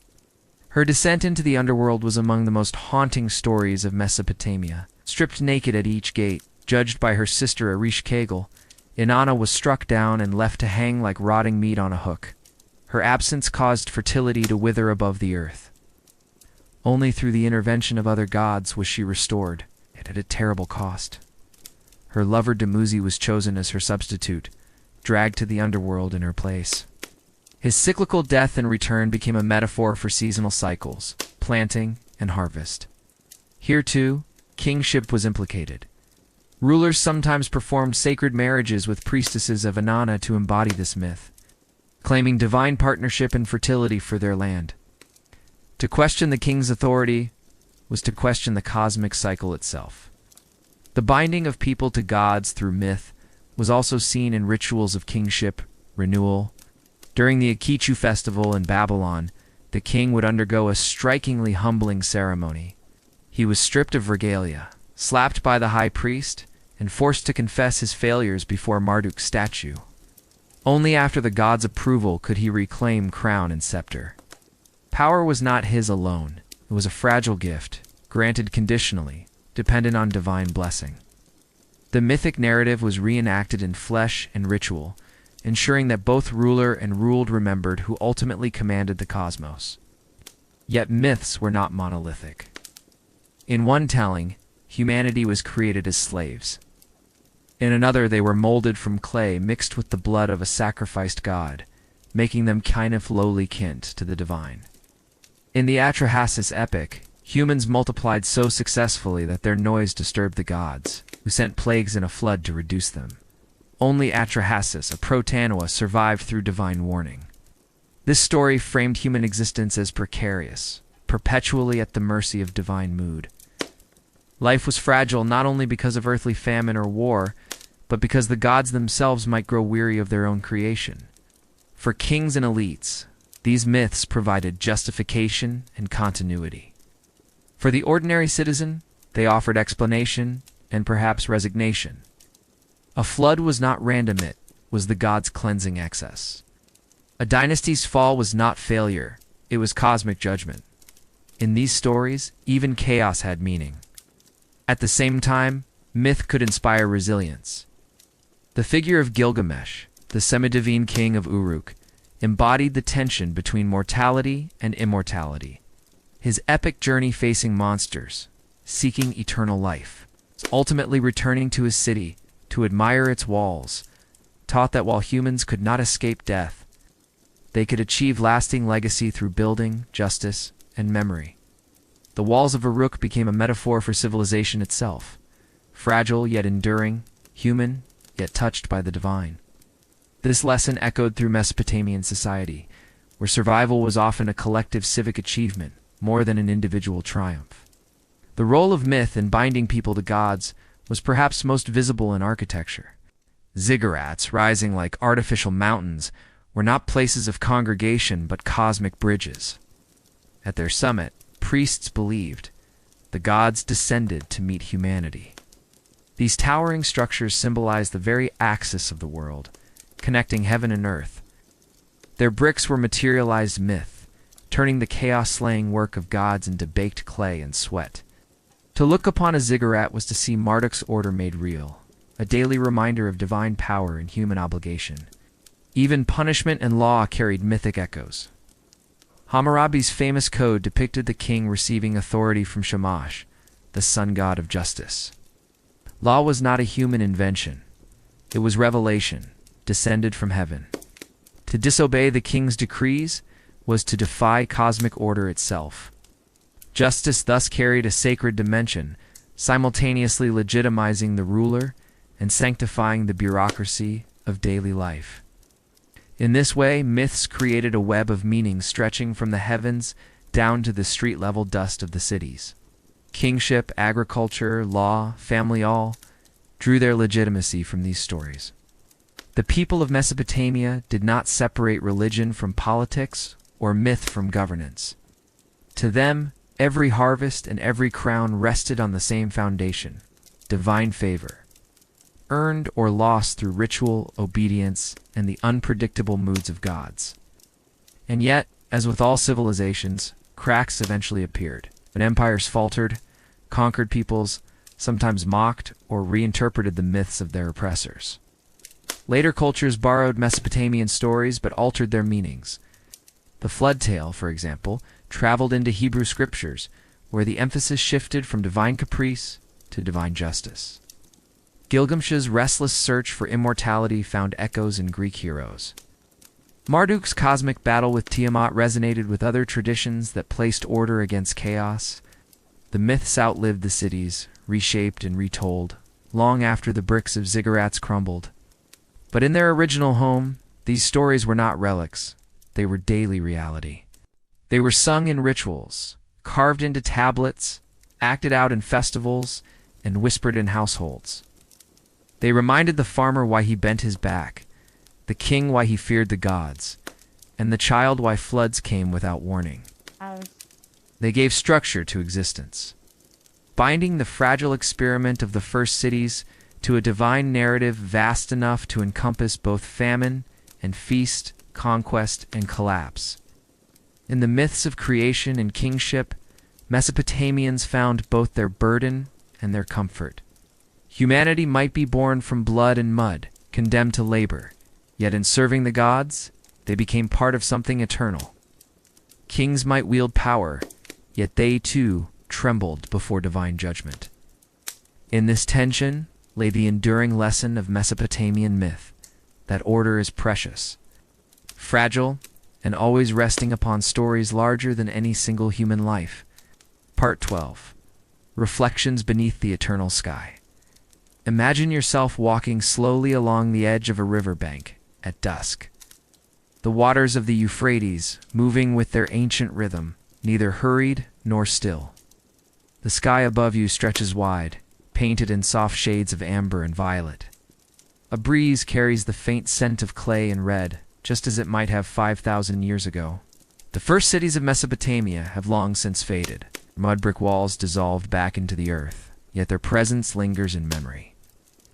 Her descent into the underworld was among the most haunting stories of Mesopotamia. Stripped naked at each gate, judged by her sister Ereshkigal, Inanna was struck down and left to hang like rotting meat on a hook. Her absence caused fertility to wither above the earth. Only through the intervention of other gods was she restored, yet at a terrible cost. Her lover Dumuzi was chosen as her substitute, dragged to the underworld in her place. His cyclical death and return became a metaphor for seasonal cycles, planting and harvest. Here, too, kingship was implicated. Rulers sometimes performed sacred marriages with priestesses of Inanna to embody this myth, claiming divine partnership and fertility for their land. To question the king's authority was to question the cosmic cycle itself. The binding of people to gods through myth was also seen in rituals of kingship, renewal. During the Akitu festival in Babylon, the king would undergo a strikingly humbling ceremony. He was stripped of regalia, slapped by the high priest, and forced to confess his failures before Marduk's statue. Only after the god's approval could he reclaim crown and scepter. Power was not his alone. It was a fragile gift, granted conditionally, dependent on divine blessing. The mythic narrative was reenacted in flesh and ritual, ensuring that both ruler and ruled remembered who ultimately commanded the cosmos. Yet myths were not monolithic. In one telling, humanity was created as slaves. In another, they were molded from clay mixed with the blood of a sacrificed god, making them kind of lowly kin to the divine. In the Atrahasis epic, humans multiplied so successfully that their noise disturbed the gods, who sent plagues and a flood to reduce them. Only Atrahasis, a Protanoa, survived through divine warning. This story framed human existence as precarious, perpetually at the mercy of divine mood. Life was fragile not only because of earthly famine or war, but because the gods themselves might grow weary of their own creation. For kings and elites, these myths provided justification and continuity. For the ordinary citizen, they offered explanation and perhaps resignation. A flood was not random, it was the gods' cleansing excess. A dynasty's fall was not failure, it was cosmic judgment. In these stories, even chaos had meaning. At the same time, myth could inspire resilience. The figure of Gilgamesh, the semi-divine king of Uruk, embodied the tension between mortality and immortality. His epic journey facing monsters, seeking eternal life, ultimately returning to his city to admire its walls, taught that while humans could not escape death, they could achieve lasting legacy through building, justice, and memory. The walls of Uruk became a metaphor for civilization itself, fragile yet enduring, human yet touched by the divine. This lesson echoed through Mesopotamian society, where survival was often a collective civic achievement, more than an individual triumph. The role of myth in binding people to gods was perhaps most visible in architecture. Ziggurats, rising like artificial mountains, were not places of congregation but cosmic bridges. At their summit, priests believed the gods descended to meet humanity. These towering structures symbolized the very axis of the world, connecting heaven and earth. Their bricks were materialized myth, turning the chaos-slaying work of gods into baked clay and sweat. To look upon a ziggurat was to see Marduk's order made real, a daily reminder of divine power and human obligation. Even punishment and law carried mythic echoes. Hammurabi's famous code depicted the king receiving authority from Shamash, the sun god of justice. Law was not a human invention. It was revelation, descended from heaven. To disobey the king's decrees was to defy cosmic order itself. Justice thus carried a sacred dimension, simultaneously legitimizing the ruler and sanctifying the bureaucracy of daily life. In this way, myths created a web of meaning stretching from the heavens down to the street-level dust of the cities. Kingship, agriculture, law, family all drew their legitimacy from these stories. The people of Mesopotamia did not separate religion from politics or myth from governance. To them, every harvest and every crown rested on the same foundation: divine favor, earned or lost through ritual, obedience, and the unpredictable moods of gods. And yet, as with all civilizations, cracks eventually appeared. When empires faltered, conquered peoples sometimes mocked or reinterpreted the myths of their oppressors. Later cultures borrowed Mesopotamian stories but altered their meanings. The flood tale, for example, traveled into Hebrew scriptures, where the emphasis shifted from divine caprice to divine justice. Gilgamesh's restless search for immortality found echoes in Greek heroes. Marduk's cosmic battle with Tiamat resonated with other traditions that placed order against chaos. The myths outlived the cities, reshaped and retold, long after the bricks of ziggurats crumbled. But in their original home, these stories were not relics, they were daily reality. They were sung in rituals, carved into tablets, acted out in festivals, and whispered in households. They reminded the farmer why he bent his back, the king why he feared the gods, and the child why floods came without warning. They gave structure to existence, binding the fragile experiment of the first cities to a divine narrative vast enough to encompass both famine and feast, conquest and collapse. In the myths of creation and kingship, Mesopotamians found both their burden and their comfort. Humanity might be born from blood and mud, condemned to labor, yet in serving the gods, they became part of something eternal. Kings might wield power, yet they too trembled before divine judgment. In this tension lay the enduring lesson of Mesopotamian myth, that order is precious, fragile, and always resting upon stories larger than any single human life. Part 12. Reflections beneath the eternal sky. Imagine yourself walking slowly along the edge of a riverbank at dusk. The waters of the Euphrates, moving with their ancient rhythm, neither hurried nor still. The sky above you stretches wide, painted in soft shades of amber and violet. A breeze carries the faint scent of clay and red, just as it might have 5,000 years ago. The first cities of Mesopotamia have long since faded, mud brick walls dissolved back into the earth, yet their presence lingers in memory.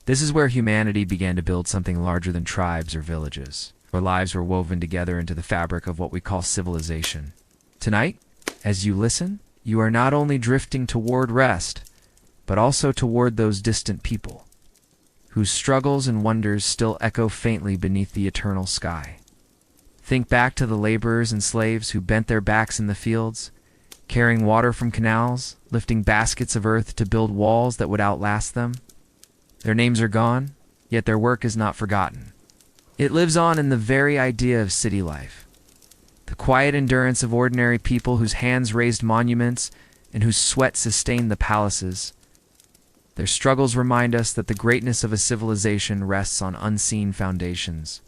This is where humanity began to build something larger than tribes or villages, where lives were woven together into the fabric of what we call civilization. Tonight, as you listen, you are not only drifting toward rest, but also toward those distant people, whose struggles and wonders still echo faintly beneath the eternal sky. Think back to the laborers and slaves who bent their backs in the fields, carrying water from canals, lifting baskets of earth to build walls that would outlast them. Their names are gone, yet their work is not forgotten. It lives on in the very idea of city life. The quiet endurance of ordinary people whose hands raised monuments and whose sweat sustained the palaces. Their struggles remind us that the greatness of a civilization rests on unseen foundations.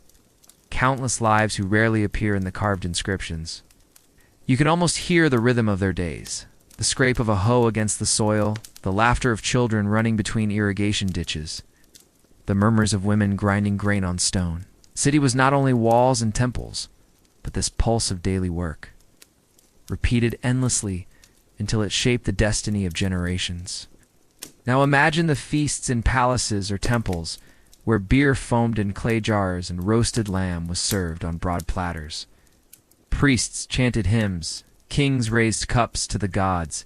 Countless lives who rarely appear in the carved inscriptions. You can almost hear the rhythm of their days. The scrape of a hoe against the soil, the laughter of children running between irrigation ditches, the murmurs of women grinding grain on stone. City was not only walls and temples, but this pulse of daily work, repeated endlessly until it shaped the destiny of generations. Now imagine the feasts in palaces or temples, where beer foamed in clay jars and roasted lamb was served on broad platters. Priests chanted hymns, kings raised cups to the gods,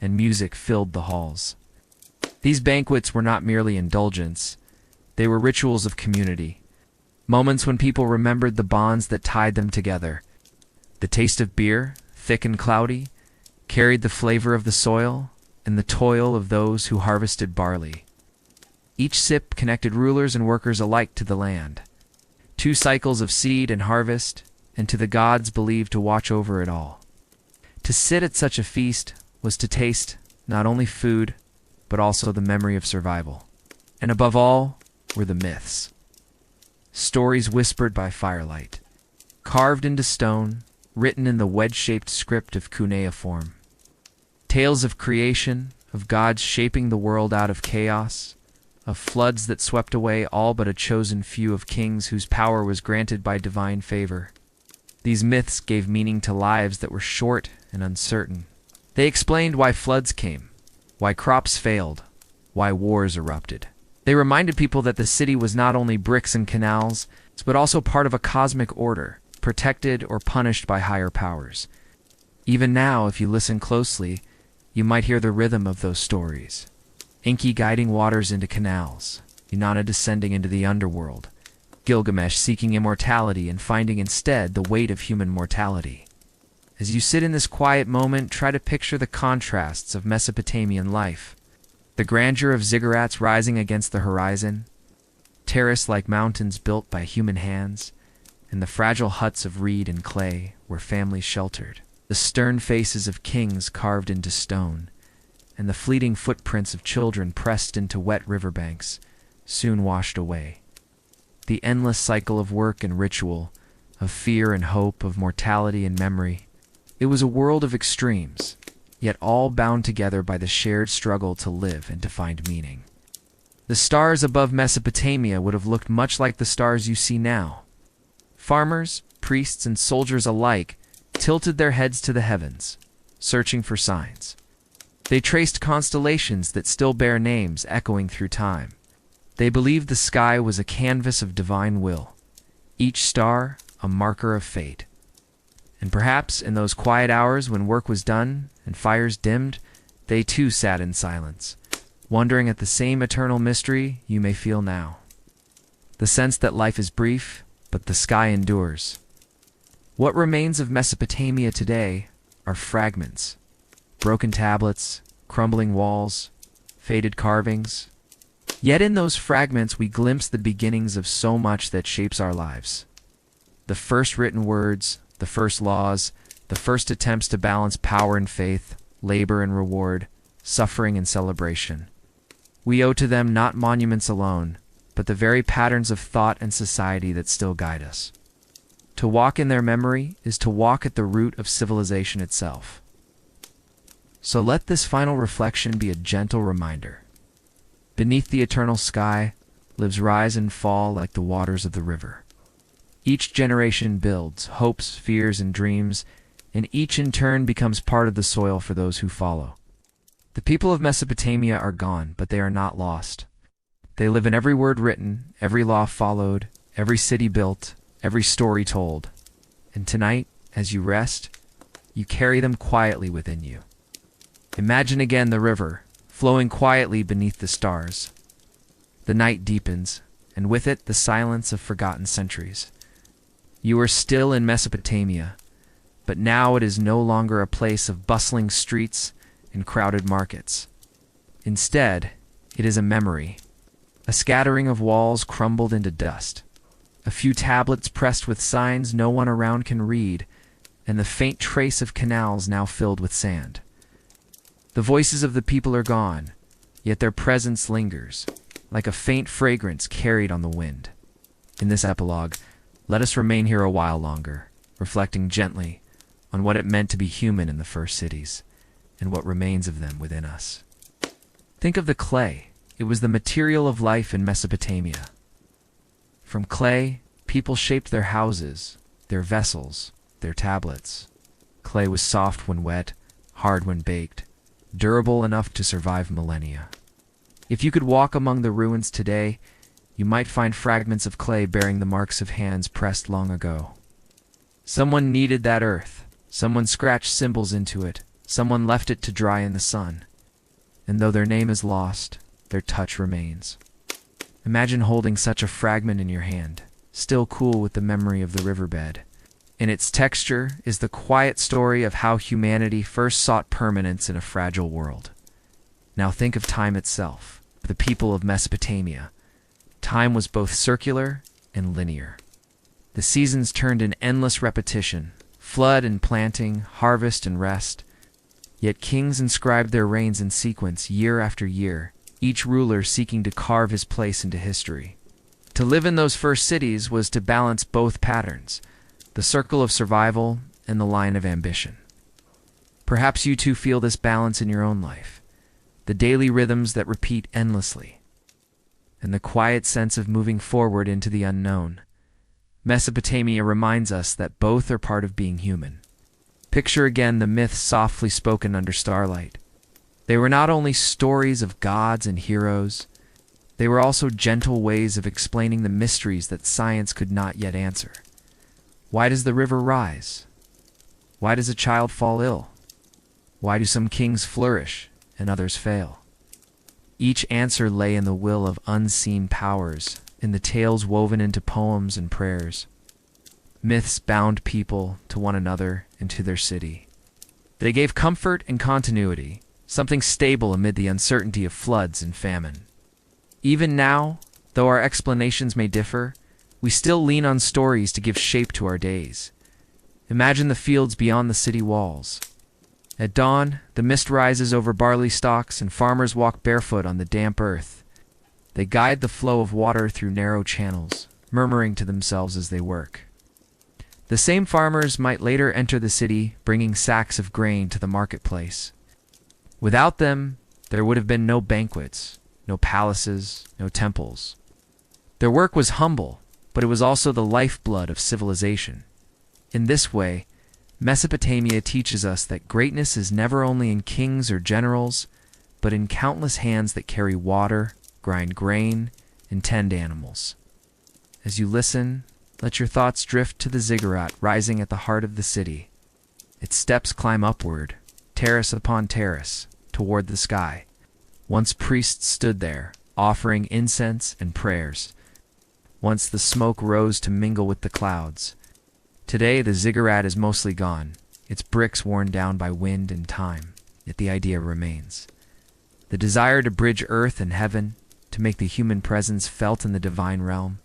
and music filled the halls. These banquets were not merely indulgence, they were rituals of community, moments when people remembered the bonds that tied them together. The taste of beer, thick and cloudy, carried the flavor of the soil and the toil of those who harvested barley. Each sip connected rulers and workers alike to the land, 2 cycles of seed and harvest, and to the gods believed to watch over it all. To sit at such a feast was to taste not only food, but also the memory of survival. And above all were the myths. Stories whispered by firelight, carved into stone, written in the wedge-shaped script of cuneiform. Tales of creation, of gods shaping the world out of chaos, of floods that swept away all but a chosen few of kings whose power was granted by divine favor. These myths gave meaning to lives that were short and uncertain. They explained why floods came, why crops failed, why wars erupted. They reminded people that the city was not only bricks and canals, but also part of a cosmic order, protected or punished by higher powers. Even now, if you listen closely, you might hear the rhythm of those stories. Enki guiding waters into canals, Inanna descending into the underworld, Gilgamesh seeking immortality and finding instead the weight of human mortality. As you sit in this quiet moment, try to picture the contrasts of Mesopotamian life. The grandeur of ziggurats rising against the horizon, terrace-like mountains built by human hands, and the fragile huts of reed and clay where families sheltered. The stern faces of kings carved into stone, and the fleeting footprints of children pressed into wet riverbanks, soon washed away. The endless cycle of work and ritual, of fear and hope, of mortality and memory. It was a world of extremes, yet all bound together by the shared struggle to live and to find meaning. The stars above Mesopotamia would have looked much like the stars you see now. Farmers, priests, and soldiers alike tilted their heads to the heavens, searching for signs. They traced constellations that still bear names echoing through time. They believed the sky was a canvas of divine will, each star a marker of fate. And perhaps in those quiet hours when work was done and fires dimmed, they too sat in silence, wondering at the same eternal mystery you may feel now. The sense that life is brief, but the sky endures. What remains of Mesopotamia today are fragments, broken tablets, crumbling walls, faded carvings. Yet in those fragments we glimpse the beginnings of so much that shapes our lives. The first written words, the first laws, the first attempts to balance power and faith, labor and reward, suffering and celebration. We owe to them not monuments alone, but the very patterns of thought and society that still guide us. To walk in their memory is to walk at the root of civilization itself. So let this final reflection be a gentle reminder. Beneath the eternal sky lives rise and fall like the waters of the river. Each generation builds hopes, fears, and dreams, and each in turn becomes part of the soil for those who follow. The people of Mesopotamia are gone, but they are not lost. They live in every word written, every law followed, every city built, every story told. And tonight, as you rest, you carry them quietly within you. Imagine again the river, flowing quietly beneath the stars. The night deepens, and with it the silence of forgotten centuries. You are still in Mesopotamia, but now it is no longer a place of bustling streets and crowded markets. Instead, it is a memory, a scattering of walls crumbled into dust, a few tablets pressed with signs no one around can read, and the faint trace of canals now filled with sand. The voices of the people are gone, yet their presence lingers, like a faint fragrance carried on the wind. In this epilogue, let us remain here a while longer, reflecting gently on what it meant to be human in the first cities, and what remains of them within us. Think of the clay. It was the material of life in Mesopotamia. From clay, people shaped their houses, their vessels, their tablets. Clay was soft when wet, hard when baked, durable enough to survive millennia. If you could walk among the ruins today, you might find fragments of clay bearing the marks of hands pressed long ago. Someone kneaded that earth, someone scratched symbols into it, someone left it to dry in the sun. And though their name is lost, their touch remains. Imagine holding such a fragment in your hand, still cool with the memory of the riverbed. In its texture is the quiet story of how humanity first sought permanence in a fragile world. Now think of time itself, the people of Mesopotamia. Time was both circular and linear. The seasons turned in endless repetition, flood and planting, harvest and rest. Yet kings inscribed their reigns in sequence year after year, each ruler seeking to carve his place into history. To live in those first cities was to balance both patterns, the circle of survival and the line of ambition. Perhaps you too feel this balance in your own life, the daily rhythms that repeat endlessly, and the quiet sense of moving forward into the unknown. Mesopotamia reminds us that both are part of being human. Picture again the myths softly spoken under starlight. They were not only stories of gods and heroes, they were also gentle ways of explaining the mysteries that science could not yet answer. Why does the river rise? Why does a child fall ill? Why do some kings flourish and others fail? Each answer lay in the will of unseen powers, in the tales woven into poems and prayers. Myths bound people to one another and to their city. They gave comfort and continuity, something stable amid the uncertainty of floods and famine. Even now, though our explanations may differ, we still lean on stories to give shape to our days. Imagine the fields beyond the city walls. At dawn, the mist rises over barley stalks and farmers walk barefoot on the damp earth. They guide the flow of water through narrow channels, murmuring to themselves as they work. The same farmers might later enter the city, bringing sacks of grain to the marketplace. Without them, there would have been no banquets, no palaces, no temples. Their work was humble, but it was also the lifeblood of civilization. In this way, Mesopotamia teaches us that greatness is never only in kings or generals, but in countless hands that carry water, grind grain, and tend animals. As you listen, let your thoughts drift to the ziggurat rising at the heart of the city. Its steps climb upward, terrace upon terrace, toward the sky. Once priests stood there, offering incense and prayers. Once the smoke rose to mingle with the clouds. Today the ziggurat is mostly gone, its bricks worn down by wind and time, yet the idea remains. The desire to bridge earth and heaven, to make the human presence felt in the divine realm.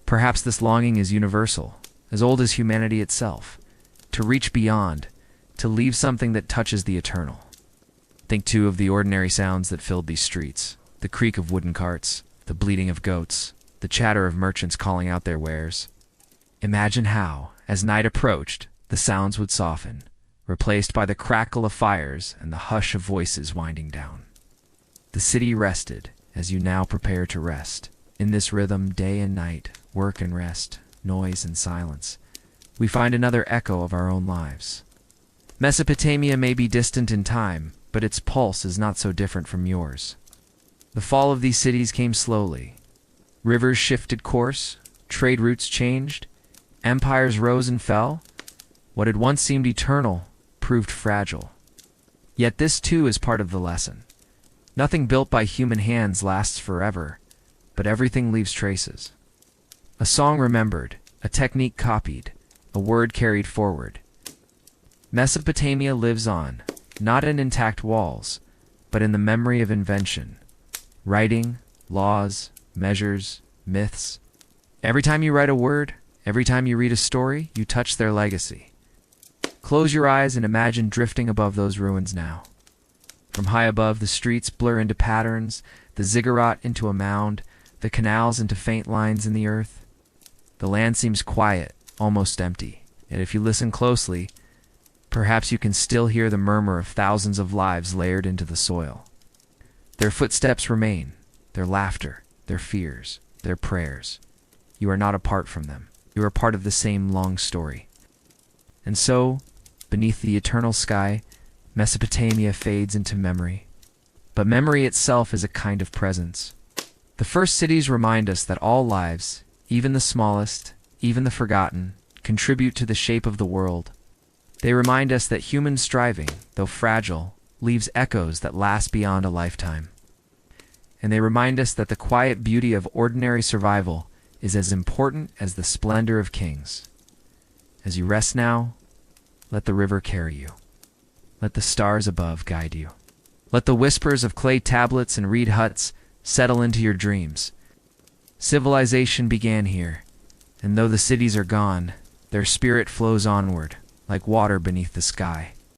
Perhaps this longing is universal, as old as humanity itself, to reach beyond, to leave something that touches the eternal. Think too of the ordinary sounds that filled these streets, the creak of wooden carts, the bleating of goats, the chatter of merchants calling out their wares. Imagine how, as night approached, the sounds would soften, replaced by the crackle of fires and the hush of voices winding down. The city rested, as you now prepare to rest. In this rhythm, day and night, work and rest, noise and silence, we find another echo of our own lives. Mesopotamia may be distant in time, but its pulse is not so different from yours. The fall of these cities came slowly. Rivers shifted course, trade routes changed, empires rose and fell. What had once seemed eternal proved fragile. Yet this too is part of the lesson. Nothing built by human hands lasts forever, but everything leaves traces. A song remembered, a technique copied, a word carried forward. Mesopotamia lives on, not in intact walls, but in the memory of invention. Writing, laws, measures, myths. Every time you write a word, every time you read a story, you touch their legacy. Close your eyes and imagine drifting above those ruins now. From high above, the streets blur into patterns, the ziggurat into a mound, the canals into faint lines in the earth. The land seems quiet, almost empty, and if you listen closely, perhaps you can still hear the murmur of thousands of lives layered into the soil. Their footsteps remain, their laughter, their fears, their prayers. You are not apart from them. You are part of the same long story. And so, beneath the eternal sky, Mesopotamia fades into memory. But memory itself is a kind of presence. The first cities remind us that all lives, even the smallest, even the forgotten, contribute to the shape of the world. They remind us that human striving, though fragile, leaves echoes that last beyond a lifetime. And they remind us that the quiet beauty of ordinary survival is as important as the splendor of kings. As you rest now, let the river carry you. Let the stars above guide you. Let the whispers of clay tablets and reed huts settle into your dreams. Civilization began here, and though the cities are gone, their spirit flows onward, like water beneath the sky.